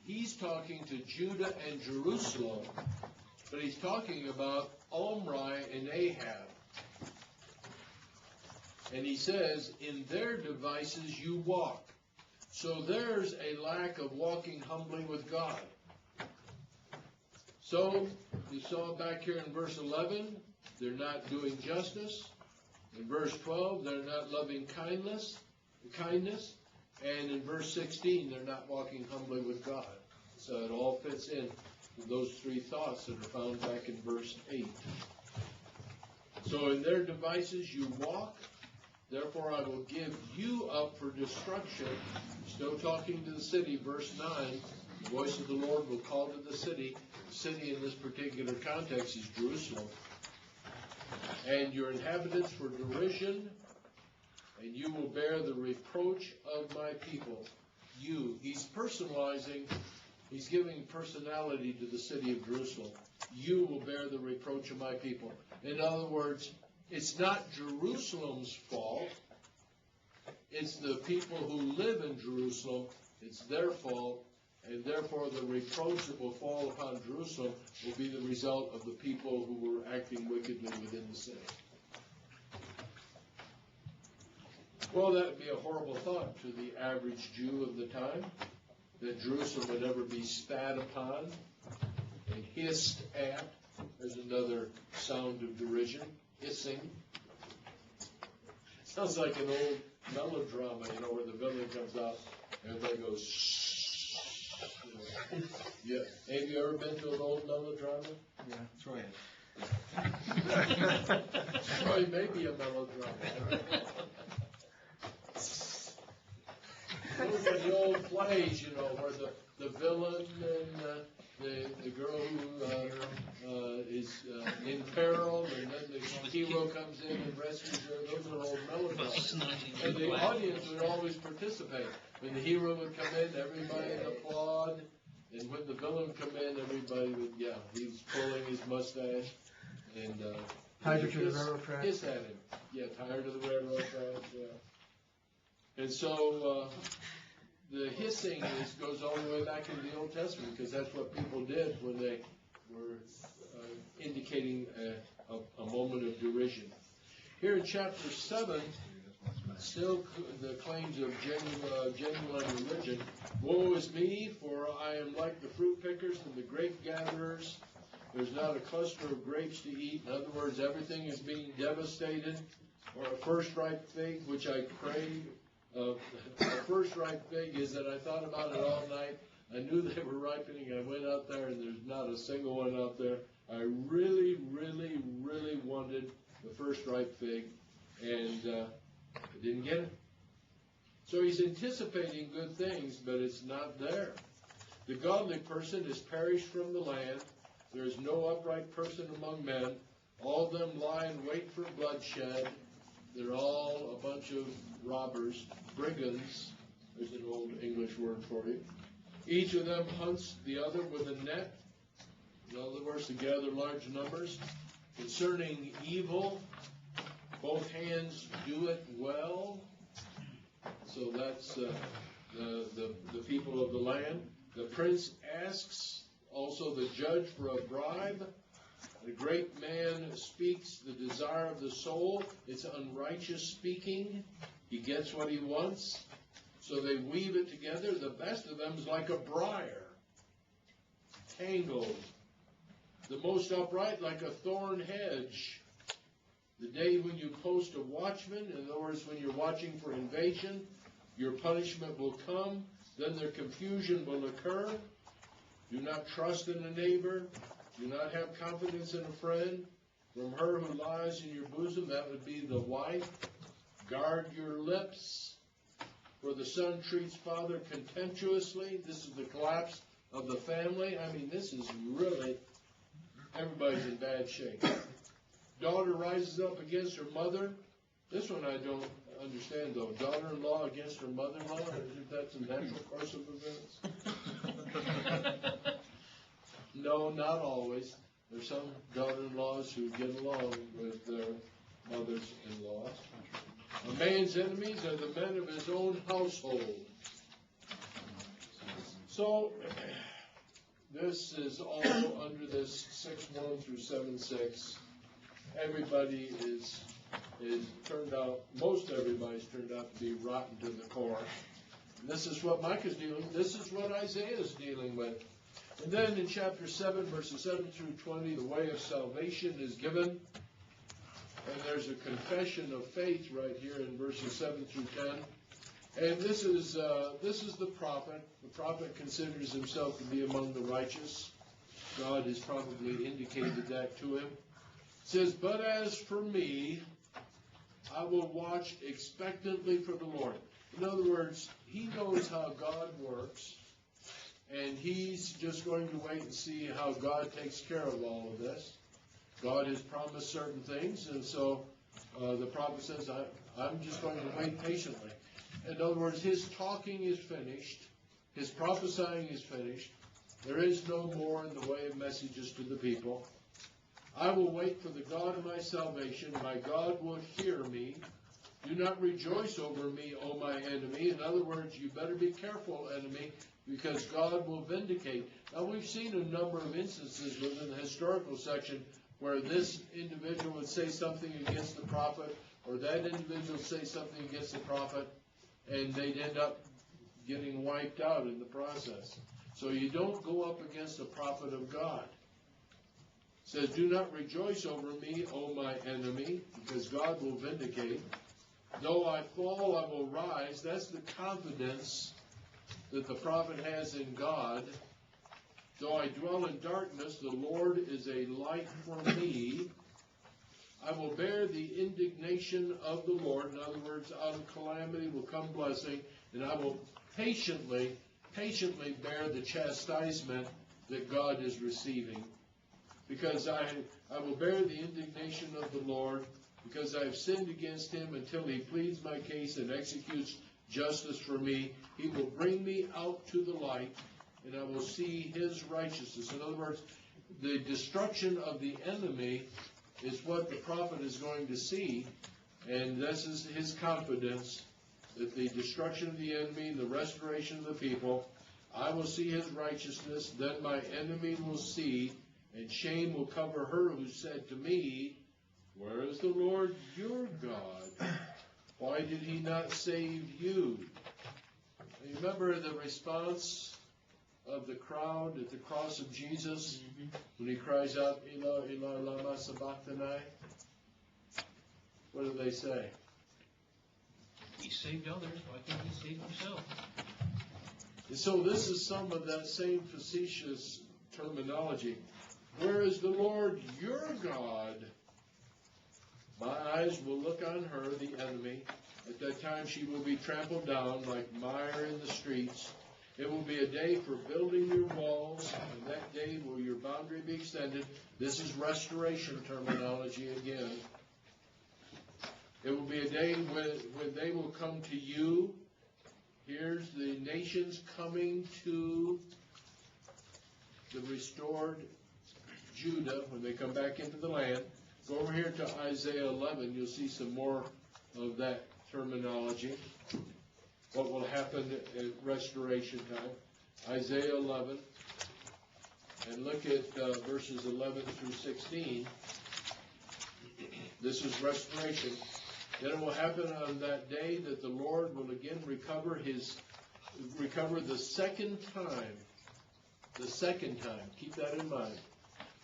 he's talking to Judah and Jerusalem, but he's talking about Omri and Ahab. And he says, in their devices you walk. So there's a lack of walking humbly with God. So you saw back here in verse 11, they're not doing justice. In verse 12, they're not loving kindness. And in verse 16, they're not walking humbly with God. So it all fits in with those three thoughts that are found back in verse 8. So in their devices you walk. Therefore I will give you up for destruction. Still talking to the city, verse 9. The voice of the Lord will call to the city. The city in this particular context is Jerusalem. And your inhabitants for derision, and you will bear the reproach of my people. You. He's personalizing, he's giving personality to the city of Jerusalem. You will bear the reproach of my people. In other words, it's not Jerusalem's fault. It's the people who live in Jerusalem. It's their fault. And therefore the reproach that will fall upon Jerusalem will be the result of the people who were acting wickedly within the city. Well, that would be a horrible thought to the average Jew of the time, that Jerusalem would ever be spat upon and hissed at. There's another sound of derision, hissing. Sounds like an old melodrama, where the villain comes out and everybody goes, shh. Yeah. Have you ever been to an old melodrama? Yeah, Troy. Troy may be a melodrama. Those are the old plays, where the villain and the girl who is in peril, and then the hero comes in and rescues her. Those are old melodramas. And the audience would always participate. When the hero would come in, everybody would applaud. And when the villain would come in, everybody would, he was pulling his mustache. And tied to the railroad tracks. Hiss at him. Yeah, tired of the railroad tracks, yeah. And so the hissing goes all the way back into the Old Testament, because that's what people did when they were indicating a moment of derision. Here in chapter 7, still the claims of genuine religion. Woe is me, for I am like the fruit pickers and the grape gatherers. There's not a cluster of grapes to eat. In other words, everything is being devastated. Or a first ripe fig, which I crave. A first ripe fig is that I thought about it all night. I knew they were ripening. I went out there, and there's not a single one out there. I really, really, really wanted the first ripe fig, and I didn't get it. So he's anticipating good things, but it's not there. The godly person is perished from the land. There is no upright person among men. All of them lie in wait for bloodshed. They're all a bunch of robbers, brigands. There's an old English word for you. Each of them hunts the other with a net. In other words, to gather large numbers. Concerning evil, both hands do it well. So that's the people of the land. The prince asks also the judge for a bribe. The great man speaks the desire of the soul. It's unrighteous speaking. He gets what he wants. So they weave it together. The best of them is like a briar, tangled. The most upright like a thorn hedge. The day when you post a watchman, in other words, when you're watching for invasion, your punishment will come. Then their confusion will occur. Do not trust in a neighbor. Do not have confidence in a friend. From her who lies in your bosom, that would be the wife. Guard your lips. For the son treats father contemptuously. This is the collapse of the family. I mean, this is really, everybody's in bad shape. Daughter rises up against her mother. This one I don't understand, though. Daughter-in-law against her mother-in-law. Isn't that the natural course of events? No, not always. There's some daughter-in-laws who get along with their mothers-in-law. A man's enemies are the men of his own household. So, this is all under this 6:1 through 7:6. Everybody is turned out, most everybody's turned out to be rotten to the core. And this is what Micah's dealing with. This is what Isaiah is dealing with. And then in chapter 7, verses 7 through 20, the way of salvation is given. And there's a confession of faith right here in verses 7 through 10. And this is the prophet. The prophet considers himself to be among the righteous. God has probably indicated that to him. It says, but as for me, I will watch expectantly for the Lord. In other words, he knows how God works. And he's just going to wait and see how God takes care of all of this. God has promised certain things, and so the prophet says, I'm just going to wait patiently. In other words, his talking is finished. His prophesying is finished. There is no more in the way of messages to the people. I will wait for the God of my salvation. My God will hear me. Do not rejoice over me, O my enemy. In other words, you better be careful, enemy, because God will vindicate. Now, we've seen a number of instances within the historical section where this individual would say something against the prophet, or that individual would say something against the prophet, and they'd end up getting wiped out in the process. So you don't go up against a prophet of God. It says, do not rejoice over me, O my enemy, because God will vindicate. Though I fall, I will rise. That's the confidence that the prophet has in God. Though I dwell in darkness, the Lord is a light for me. I will bear the indignation of the Lord. In other words, out of calamity will come blessing, and I will patiently bear the chastisement that God is receiving. Because I will bear the indignation of the Lord, because I have sinned against him until he pleads my case and executes justice for me. He will bring me out to the light, and I will see his righteousness. In other words, the destruction of the enemy is what the prophet is going to see, and this is his confidence, that the destruction of the enemy, the restoration of the people, I will see his righteousness, then my enemy will see, and shame will cover her who said to me, where is the Lord your God? Why did he not save you? You remember the response of the crowd at the cross of Jesus when he cries out, Eloi, Eloi, lama sabachthani? What do they say? He saved others, why can't he save himself? And so this is some of that same facetious terminology. Where is the Lord your God? My eyes will look on her, the enemy. At that time she will be trampled down like mire in the streets. It will be a day for building your walls, and that day will your boundary be extended. This is restoration terminology again. It will be a day when they will come to you. Here's the nations coming to the restored Judah when they come back into the land. Go over here to Isaiah 11. You'll see some more of that terminology. What will happen at restoration time. Isaiah 11. And look at verses 11 through 16. This is restoration. Then it will happen on that day that the Lord will again recover the second time. The second time. Keep that in mind.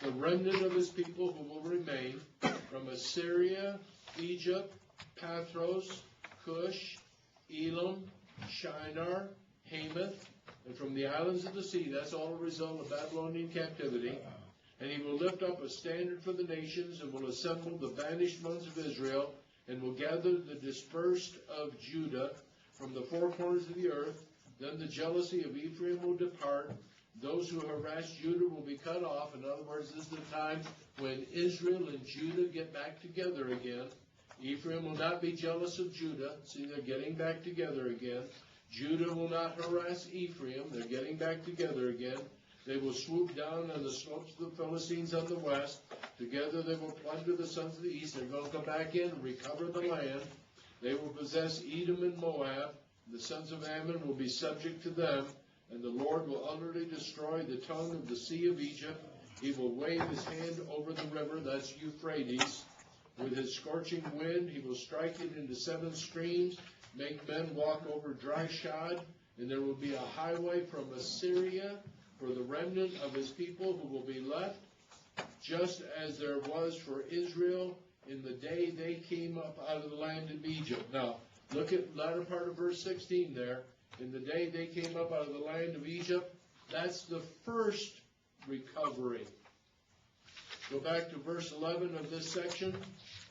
The remnant of his people who will remain from Assyria, Egypt, Pathros, Cush, Elam, Shinar, Hamath, and from the islands of the sea. That's all a result of Babylonian captivity. And he will lift up a standard for the nations and will assemble the banished ones of Israel and will gather the dispersed of Judah from the four corners of the earth. Then the jealousy of Ephraim will depart. Those who harass Judah will be cut off. In other words, this is the time when Israel and Judah get back together again. Ephraim will not be jealous of Judah. See, they're getting back together again. Judah will not harass Ephraim. They're getting back together again. They will swoop down on the slopes of the Philistines on the west. Together they will plunder the sons of the east. They're going to come back in and recover the land. They will possess Edom and Moab. The sons of Ammon will be subject to them. And the Lord will utterly destroy the tongue of the sea of Egypt. He will wave his hand over the river, that's Euphrates. With his scorching wind, he will strike it into 7 streams, make men walk over dry shod. And there will be a highway from Assyria for the remnant of his people who will be left, just as there was for Israel in the day they came up out of the land of Egypt. Now, look at the latter part of verse 16 there. In the day they came up out of the land of Egypt, that's the first recovery. Go back to verse 11 of this section.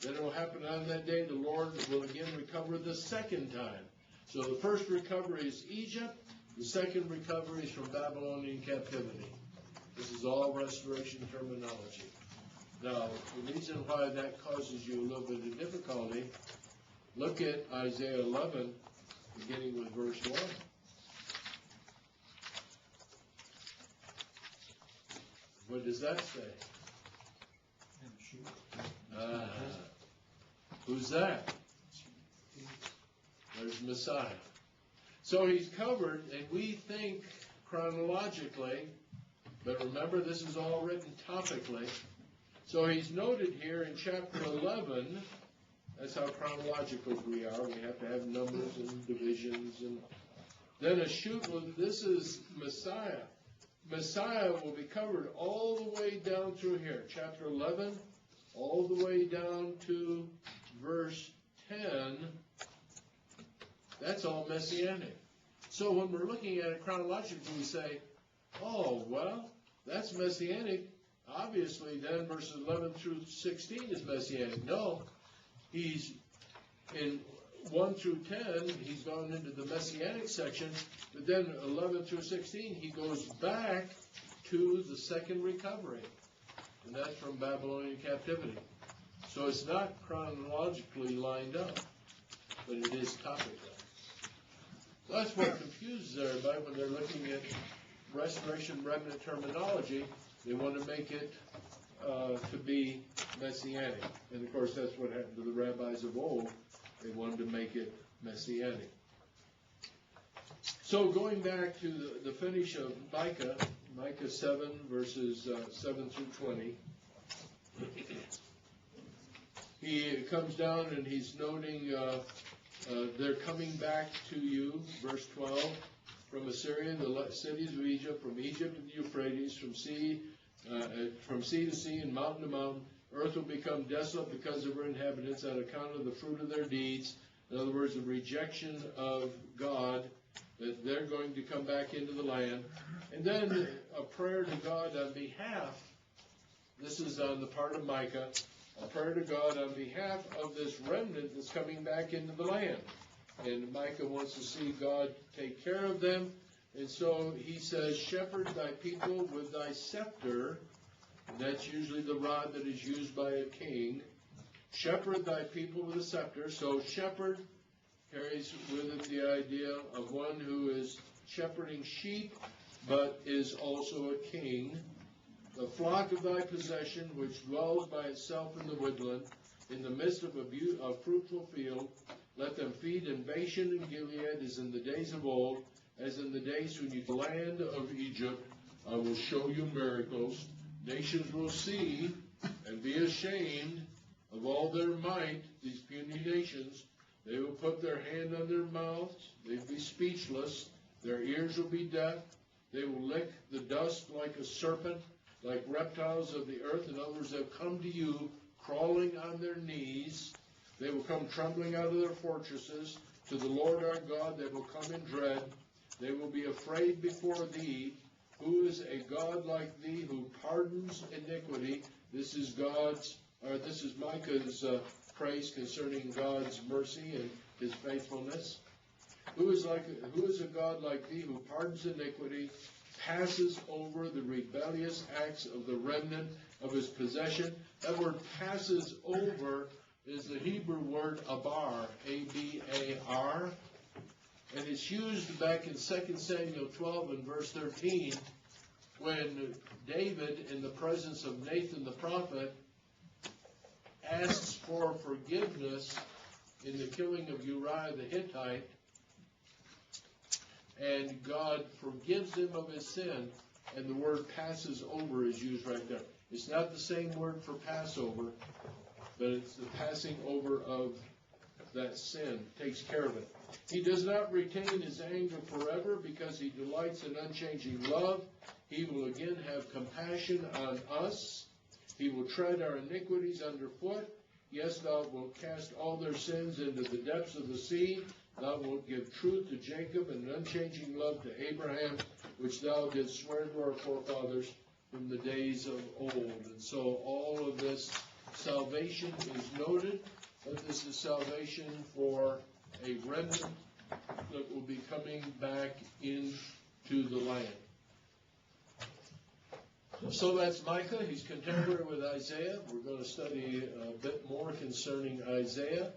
Then it will happen on that day the Lord will again recover the second time. So the first recovery is Egypt. The second recovery is from Babylonian captivity. This is all restoration terminology. Now, the reason why that causes you a little bit of difficulty, look at Isaiah 11, beginning with verse 1. What does that say? Who's that? There's Messiah. So he's covered, and we think chronologically, but remember this is all written topically. So he's noted here in chapter 11. That's how chronological we are. We have to have numbers and divisions. And then a shoot, this is Messiah. Messiah will be covered all the way down through here. Chapter 11, all the way down to verse 10. That's all messianic. So when we're looking at it chronologically, we say, oh, well, that's messianic. Obviously, then verses 11 through 16 is messianic. No, he's in 1 through 10, he's gone into the messianic section, but then 11 through 16, he goes back to the second recovery, and that's from Babylonian captivity. So it's not chronologically lined up, but it is topically. So that's what confuses everybody when they're looking at restoration remnant terminology. They want to make it to be messianic. And of course, that's what happened to the rabbis of old. They wanted to make it messianic. So going back to the finish of Micah, Micah 7, verses 7 through 20, he comes down and he's noting they're coming back to you, verse 12, from Assyria, the cities of Egypt, from Egypt to the Euphrates, from sea to sea and mountain to mountain. Earth will become desolate because of her inhabitants on account of the fruit of their deeds. In other words, the rejection of God, that they're going to come back into the land. And then a prayer to God on behalf, this is on the part of Micah, a prayer to God on behalf of this remnant that's coming back into the land. And Micah wants to see God take care of them. And so he says, shepherd thy people with thy scepter. And that's usually the rod that is used by a king. Shepherd thy people with a scepter. So shepherd carries with it the idea of one who is shepherding sheep, but is also a king. The flock of thy possession, which dwells by itself in the woodland, in the midst of a fruitful field, let them feed in Bashan and Gilead as in the days of old, as in the days when you the land of Egypt. I will show you miracles. Nations will see and be ashamed of all their might, these puny nations. They will put their hand on their mouths. They will be speechless. Their ears will be deaf. They will lick the dust like a serpent, like reptiles of the earth. In other words, they'll come to you crawling on their knees. They will come trembling out of their fortresses. To the Lord our God they will come in dread. They will be afraid before thee. Who is a God like thee, who pardons iniquity? This is Micah's praise concerning God's mercy and his faithfulness. Who is a God like thee, who pardons iniquity, passes over the rebellious acts of the remnant of his possession? That word passes over is the Hebrew word abar, A-B-A-R. And it's used back in 2 Samuel 12 and verse 13 when David, in the presence of Nathan the prophet, asks for forgiveness in the killing of Uriah the Hittite, and God forgives him of his sin, and the word passes over is used right there. It's not the same word for Passover, but it's the passing over of that sin, takes care of it. He does not retain his anger forever because he delights in unchanging love. He will again have compassion on us. He will tread our iniquities underfoot. Yes, thou wilt cast all their sins into the depths of the sea. Thou wilt give truth to Jacob and unchanging love to Abraham, which thou didst swear to our forefathers from the days of old. And so all of this salvation is noted, but this is salvation for a remnant that will be coming back into the land. So that's Micah. He's contemporary with Isaiah. We're going to study a bit more concerning Isaiah.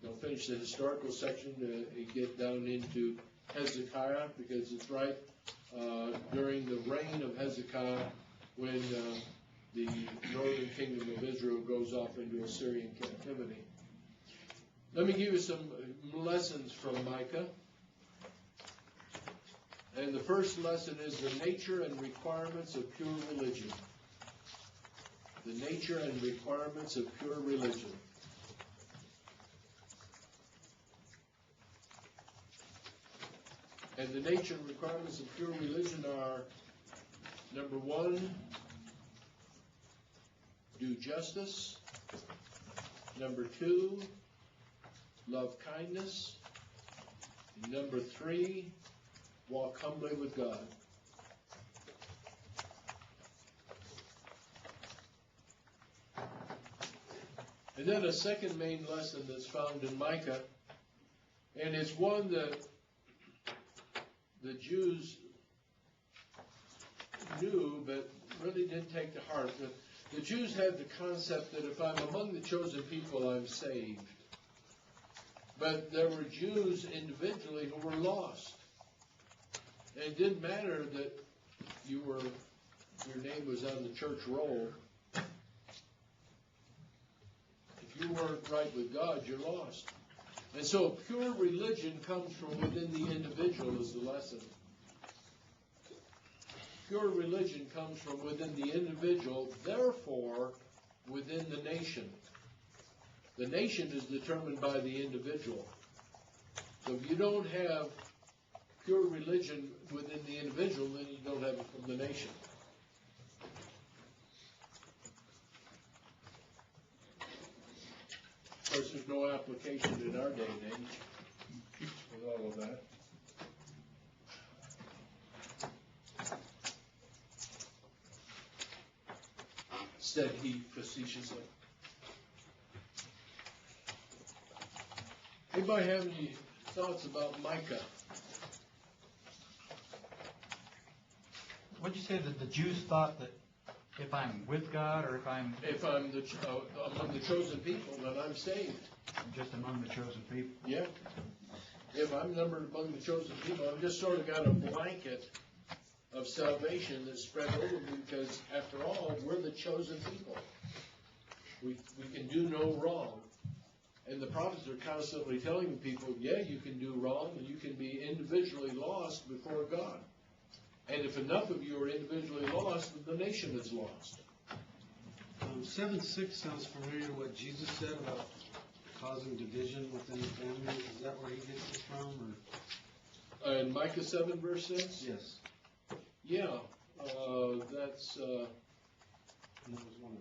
We'll finish the historical section to get down into Hezekiah, because it's right during the reign of Hezekiah when the northern kingdom of Israel goes off into Assyrian captivity. Let me give you some lessons from Micah. And the first lesson is the nature and requirements of pure religion. The nature and requirements of pure religion. And the nature and requirements of pure religion are, number one, do justice. Number two, love kindness. And number three, walk humbly with God. And then a second main lesson that's found in Micah, and it's one that the Jews knew but really didn't take to heart. The Jews had the concept that if I'm among the chosen people, I'm saved. But there were Jews individually who were lost. And it didn't matter that your name was on the church roll. If you weren't right with God, you're lost. And so pure religion comes from within the individual is the lesson. Pure religion comes from within the individual, therefore within the nation. The nation is determined by the individual. So if you don't have pure religion within the individual, then you don't have it from the nation. Of course, there's no application in our day and age with all of that. Said he facetiously. Anybody have any thoughts about Micah? What'd you say that the Jews thought that if I'm with God or if I'm If I'm among the chosen people, then I'm saved. just among the chosen people? Yeah. If I'm numbered among the chosen people, I've just sort of got a blanket of salvation that's spread over me because, after all, we're the chosen people. We can do no wrong. And the prophets are constantly telling people, yeah, you can do wrong and you can be individually lost before God. And if enough of you are individually lost, then the nation is lost. 7:6 sounds familiar to what Jesus said about causing division within the family. Is that where he gets this from? Or? In Micah 7, verse 6? Yes. Yeah, that's And that was one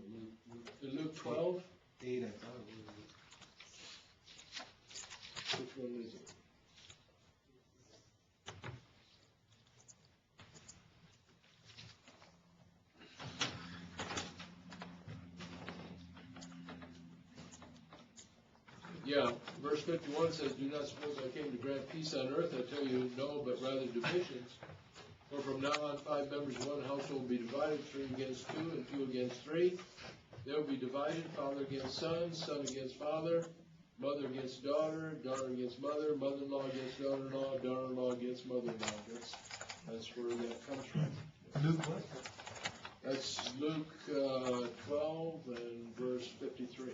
of Luke 12. 8, I thought it was. Which one is it? Yeah, verse 51 says, do not suppose I came to grant peace on earth. I tell you, no, but rather divisions. For from now on, 5 members of one household will be divided, 3 against 2, and 2 against 3. They will be divided, father against son, son against father, mother against daughter, daughter against mother, mother-in-law against daughter-in-law, daughter-in-law against mother-in-law. That's where that comes from. Luke what? That's Luke 12 and verse 53.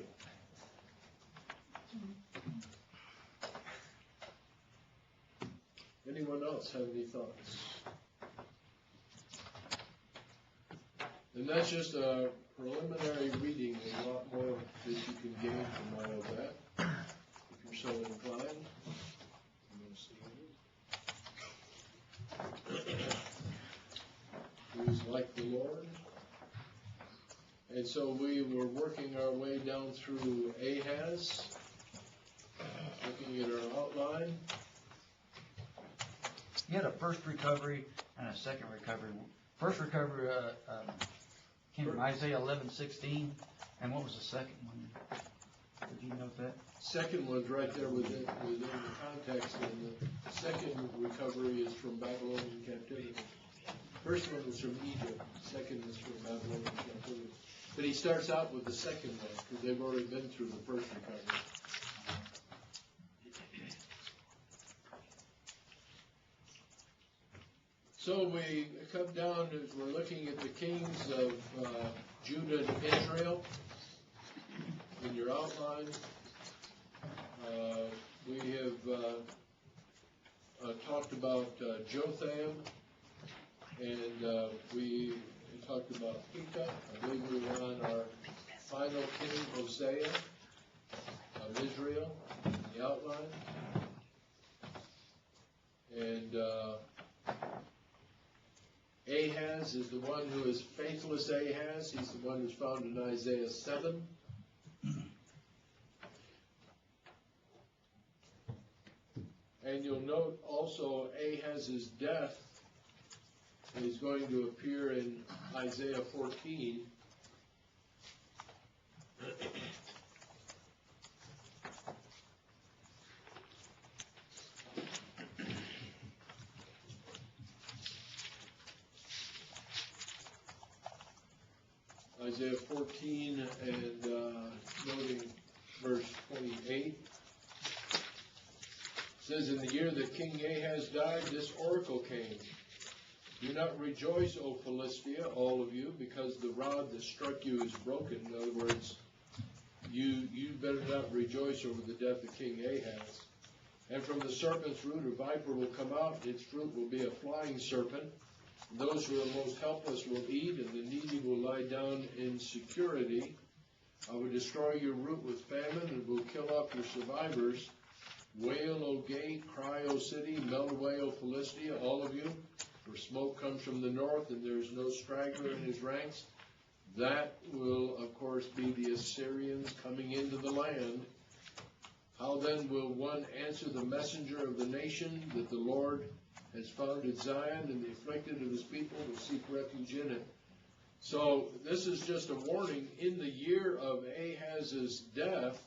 Anyone else have any thoughts? And that's just a preliminary reading. There's a lot more that you can gain from all of that, if you're so inclined. Who's like the Lord? And so we were working our way down through Ahaz, looking at our outline. You had a first recovery and a second recovery. First recovery came from Isaiah 11:16, and what was the second one? Did you note that? Second one's right there within the context, and the second recovery is from Babylonian captivity. First one was from Egypt, second is from Babylonian captivity. But he starts out with the second one, because they've already been through the first recovery. So we come down as we're looking at the kings of Judah and Israel in your outline. We have talked about Jotham, and we talked about Pekah. I believe we were on our final king, Hosea, of Israel, in the outline. And Ahaz is the one who is faithless Ahaz. He's the one who's found in Isaiah 7. And you'll note also Ahaz's death is going to appear in Isaiah 14. Isaiah 14 and noting verse 28. It says, in the year that King Ahaz died, this oracle came. Do not rejoice, O Philistia, all of you, because the rod that struck you is broken. In other words, you better not rejoice over the death of King Ahaz. And from the serpent's root a viper will come out, its fruit will be a flying serpent. And those who are most helpless will eat, and the needy will lie down in security. I will destroy your root with famine, and will kill off your survivors. Wail, O gate, cry, O city, melt away, O Philistia, all of you, for smoke comes from the north, and there is no straggler in his ranks. That will, of course, be the Assyrians coming into the land. How then will one answer the messenger of the nation that the Lord has founded Zion, and the afflicted of his people will seek refuge in it? So this is just a warning in the year of Ahaz's death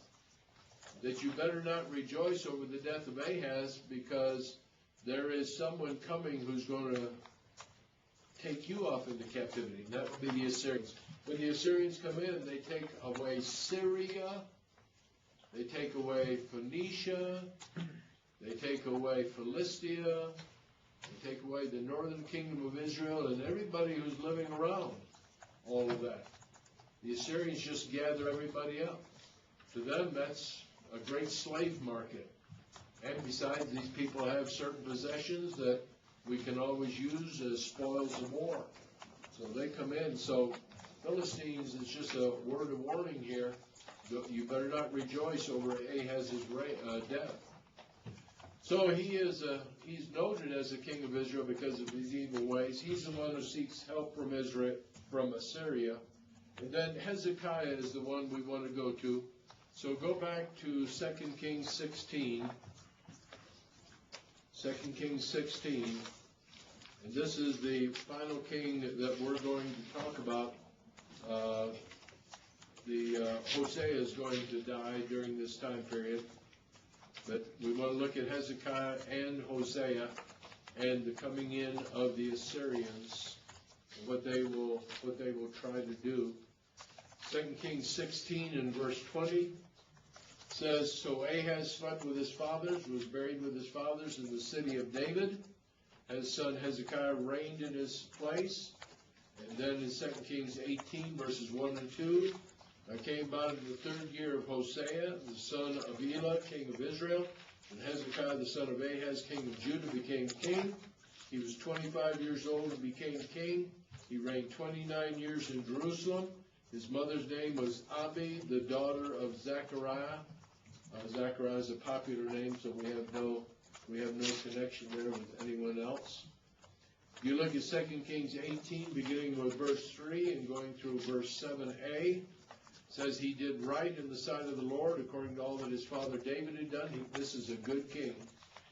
that you better not rejoice over the death of Ahaz, because there is someone coming who's going to take you off into captivity. That would be the Assyrians. When the Assyrians come in, they take away Syria, they take away Phoenicia, they take away Philistia, they take away the northern kingdom of Israel, and everybody who's living around all of that. The Assyrians just gather everybody up. To them, that's a great slave market. And besides, these people have certain possessions that we can always use as spoils of war. So they come in. So Philistines is just a word of warning here. You better not rejoice over Ahaz's death. So he's noted as the king of Israel because of his evil ways. He's the one who seeks help from Assyria. And then Hezekiah is the one we want to go to. So go back to 2 Kings 16. 2 Kings 16. And this is the final king that we're going to talk about. Hosea is going to die during this time period. But we want to look at Hezekiah and Hosea and the coming in of the Assyrians, and what they will try to do. 2 Kings 16 and verse 20 says, So Ahaz slept with his fathers, was buried with his fathers in the city of David. His son Hezekiah reigned in his place. And then in 2 Kings 18 verses 1 and 2, I came about in the 3rd year of Hosea, the son of Elah, king of Israel, and Hezekiah, the son of Ahaz, king of Judah, became king. He was 25 years old and became king. He reigned 29 years in Jerusalem. His mother's name was Abi, the daughter of Zechariah. Zechariah is a popular name, so we have no connection there with anyone else. You look at 2 Kings 18, beginning with verse 3 and going through verse 7a. It says, He did right in the sight of the Lord, according to all that his father David had done. This is a good king.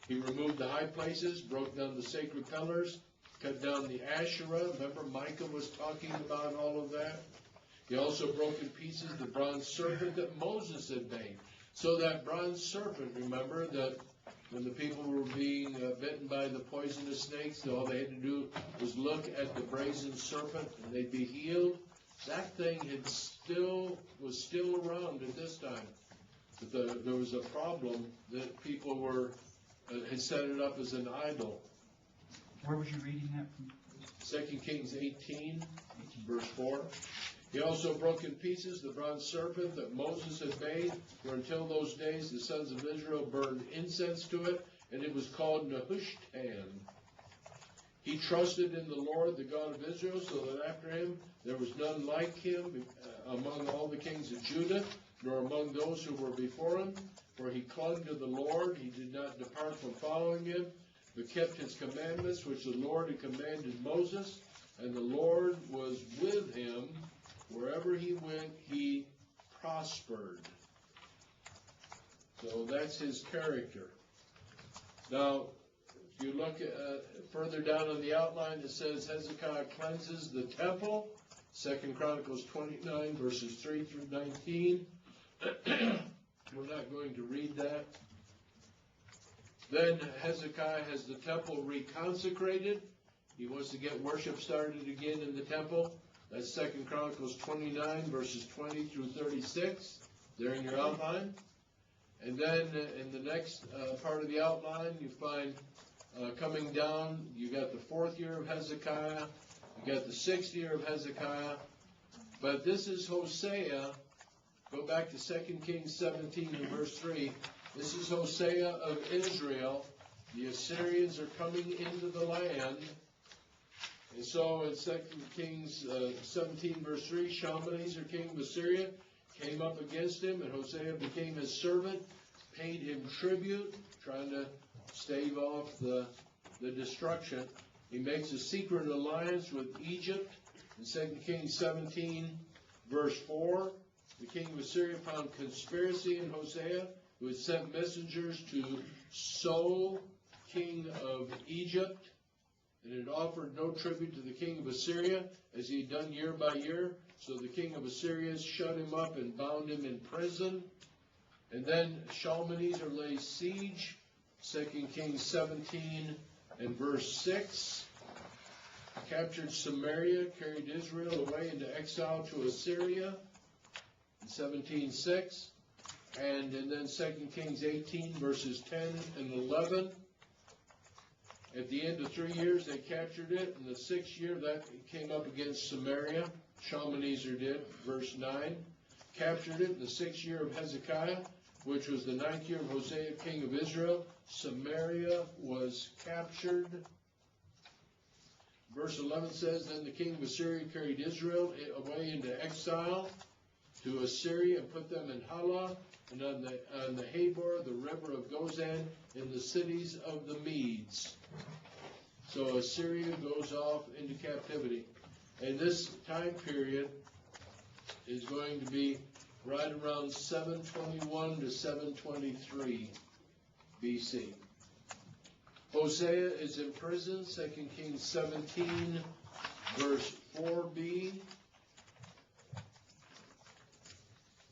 He removed the high places, broke down the sacred pillars, cut down the Asherah. Remember, Micah was talking about all of that. He also broke in pieces the bronze serpent that Moses had made. So that bronze serpent, remember, that when the people were being bitten by the poisonous snakes, all they had to do was look at the brazen serpent and they'd be healed. That thing was still around at this time. But there was a problem that people had set it up as an idol. Where was you reading that from? 2 Kings 18, verse 4. He also broke in pieces the bronze serpent that Moses had made, for until those days the sons of Israel burned incense to it, and it was called Nehushtan. He trusted in the Lord, the God of Israel, so that after him there was none like him among all the kings of Judah, nor among those who were before him. For he clung to the Lord, he did not depart from following him, but kept his commandments which the Lord had commanded Moses, and the Lord was with him. Wherever he went, he prospered. So that's his character. Now, if you look further down on the outline, it says Hezekiah cleanses the temple. 2 Chronicles 29, verses 3 through 19. We're not going to read that. Then Hezekiah has the temple reconsecrated. He wants to get worship started again in the temple. That's 2 Chronicles 29, verses 20 through 36. There in your outline. And then in the next part of the outline, you find coming down, you got the 4th year of Hezekiah, you got the 6th year of Hezekiah. But this is Hosea. Go back to 2 Kings 17 and verse 3. This is Hosea of Israel. The Assyrians are coming into the land. And so in 2 Kings 17, verse 3, Shalmaneser, king of Assyria, came up against him, and Hosea became his servant, paid him tribute, trying to stave off the destruction. He makes a secret alliance with Egypt. In 2 Kings 17, verse 4, the king of Assyria found conspiracy in Hosea, who had sent messengers to So, king of Egypt, and had offered no tribute to the king of Assyria, as he had done year by year. So the king of Assyria shut him up and bound him in prison. And then Shalmaneser lays siege, 2 Kings 17 and verse 6. Captured Samaria, carried Israel away into exile to Assyria in 17:6. And then 2 Kings 18 verses 10 and 11. At the end of 3 years, they captured it. In the 6th year, that came up against Samaria. Shalmaneser did, verse 9. Captured it in the 6th year of Hezekiah, which was the 9th year of Hosea, king of Israel. Samaria was captured. Verse 11 says, then the king of Assyria carried Israel away into exile to Assyria and put them in Halah and on the Habor, the river of Gozan, in the cities of the Medes. So Assyria goes off into captivity. And this time period is going to be right around 721 to 723 BC. Hosea is in prison, 2 Kings 17, verse 4b.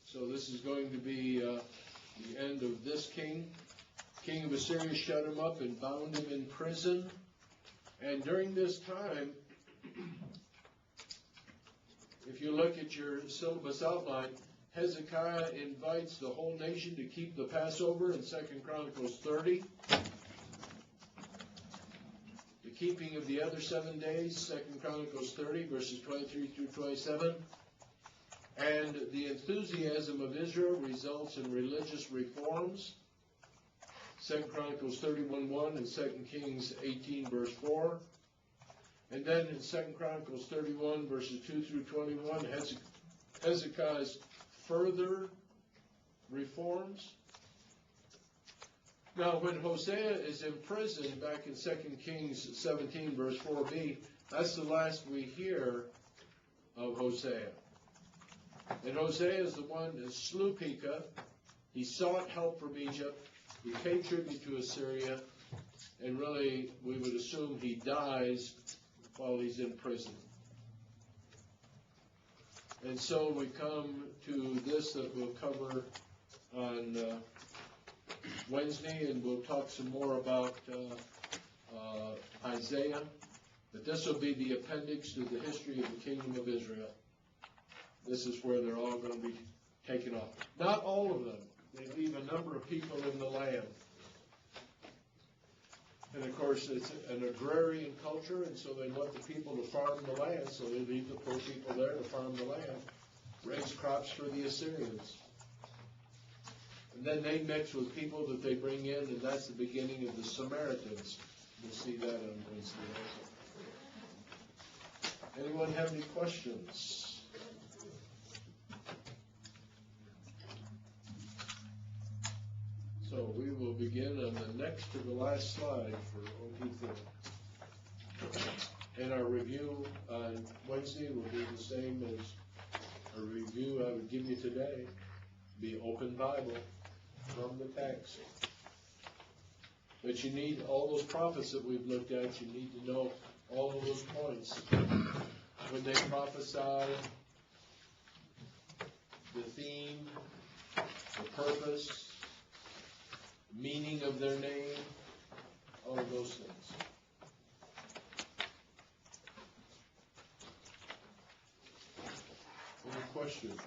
So this is going to be the end of this king. King of Assyria shut him up and bound him in prison. And during this time, if you look at your syllabus outline, Hezekiah invites the whole nation to keep the Passover in 2 Chronicles 30. The keeping of the other 7 days, 2 Chronicles 30, verses 23 through 27. And the enthusiasm of Israel results in religious reforms. 2 Chronicles 31:1 and 2 Kings 18, verse 4. And then in 2 Chronicles 31, verses 2 through 21, Hezekiah's further reforms. Now, when Hosea is in prison back in 2 Kings 17, verse 4b, that's the last we hear of Hosea. And Hosea is the one that slew Pekah. He sought help from Egypt. He paid tribute to Assyria. And really, we would assume he dies while he's in prison. And so we come to this that we'll cover on Wednesday, and we'll talk some more about Isaiah. But this will be the appendix to the history of the kingdom of Israel. This is where they're all going to be taken off. Not all of them. They leave a number of people in the land. And of course, it's an agrarian culture, and so they want the people to farm the land, so they leave the poor people there to farm the land, raise crops for the Assyrians. And then they mix with people that they bring in, and that's the beginning of the Samaritans. We'll see that on Wednesday also. Anyone have any questions? So we will begin on the next to the last slide for Untitled. And our review on Wednesday will be the same as a review I would give you today. Be open Bible from the text. But you need all those prophets that we've looked at. You need to know all of those points. When they prophesy, the theme, the purpose, meaning of their name, all of those things. Any questions?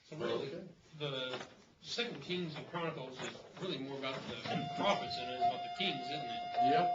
So really, the 2 Kings and Chronicles is really more about the prophets than it is about the kings, isn't it? Yep.